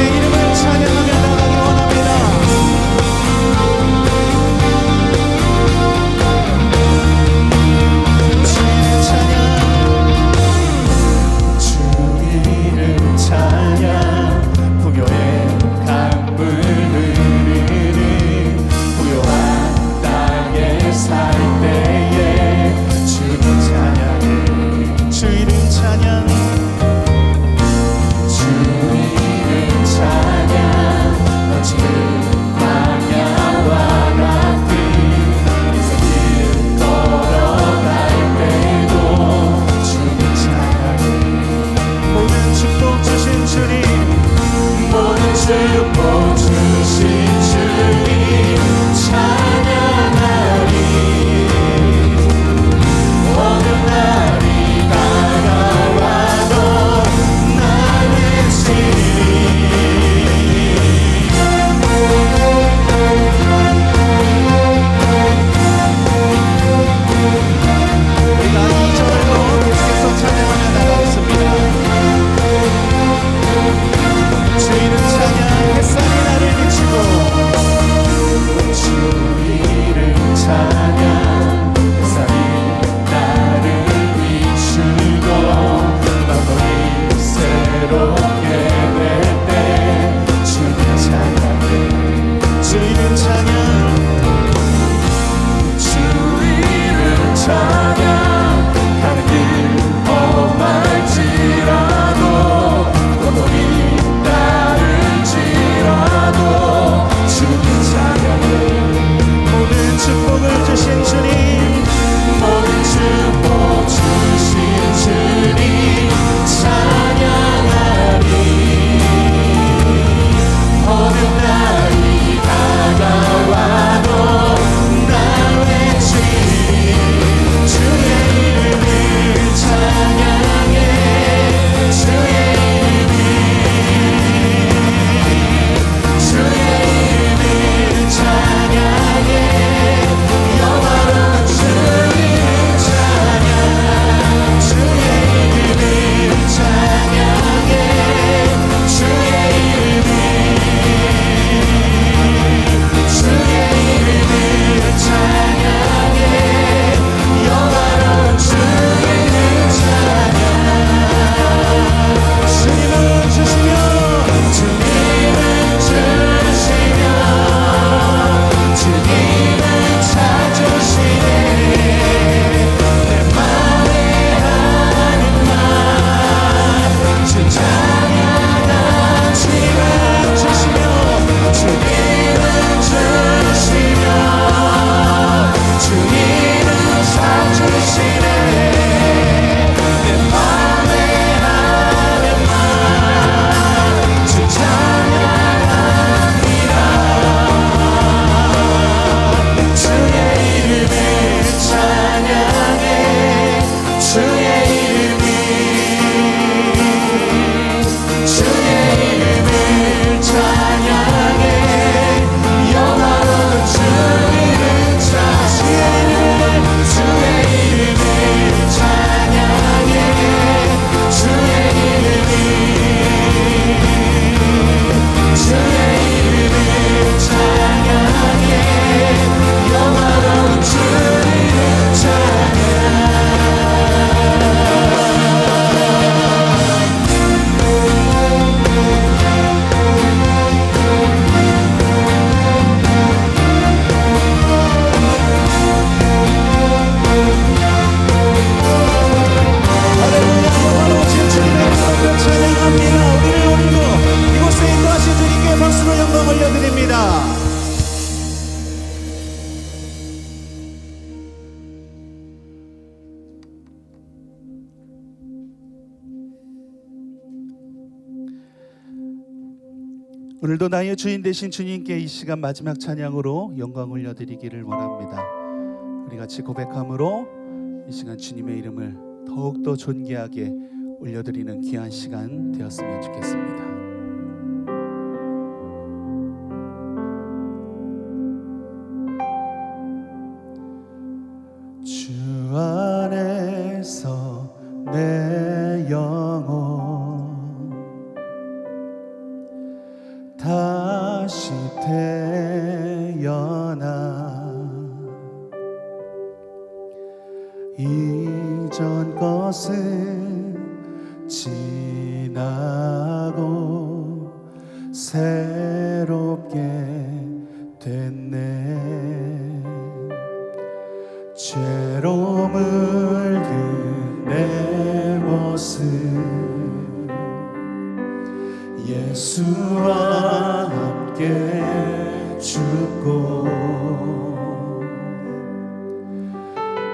오늘도 나의 주인 되신 주님께 이 시간 마지막 찬양으로 영광 올려드리기를 원합니다. 우리 같이 고백함으로 이 시간 주님의 이름을 더욱더 존귀하게 올려드리는 귀한 시간 되었으면 좋겠습니다. 주 안에서 내 영혼 다시 태어나 이전 것은 지나고 새롭게 됐네. 죄로 물든 내 모습 예수와 함께 죽고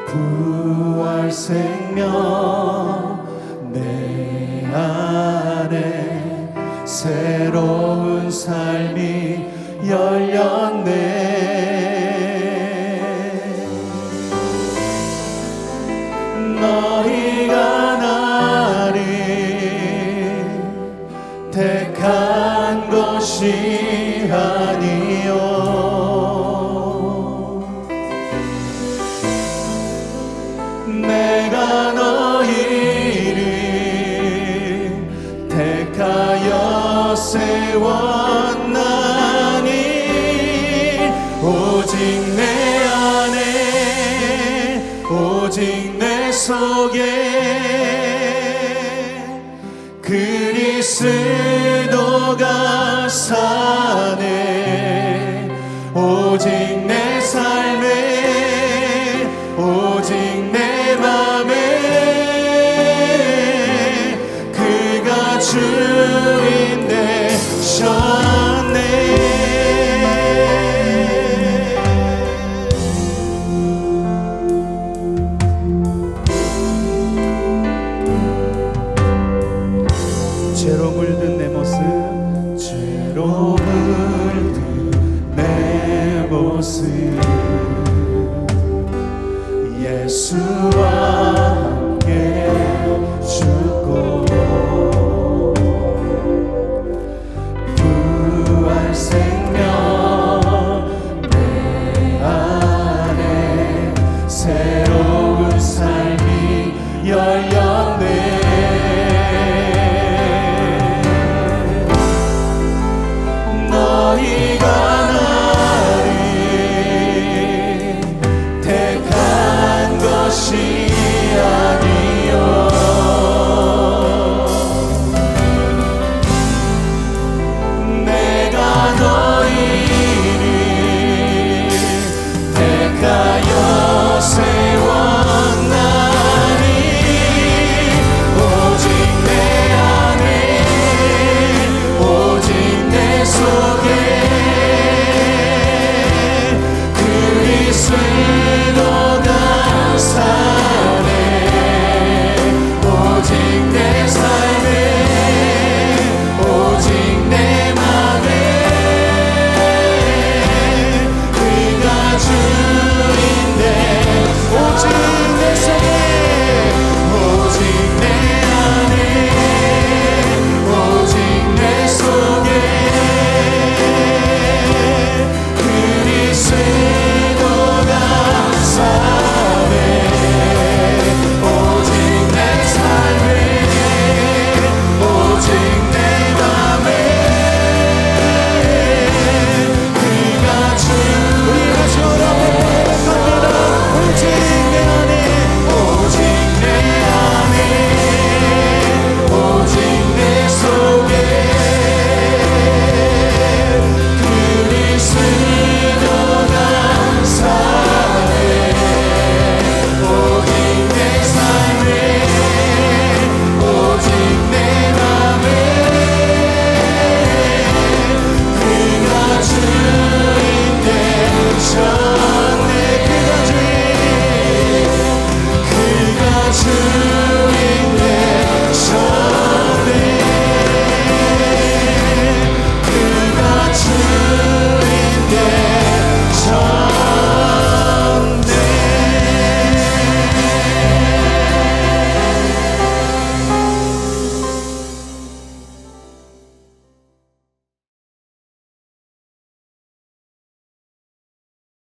부활 생명 내 안에 새로운 삶이 열렸네. 너희가 나를 택한 것이 아니요 내가 너희를 택하여 세웠나니 오직 내 안에 오직 내 속에 그리스도가 사네. 오직 내 삶에 오직 내 맘에 그가 주인 되셨네. 죄로 물든 내 모습 죄로 물든 내 모습 예수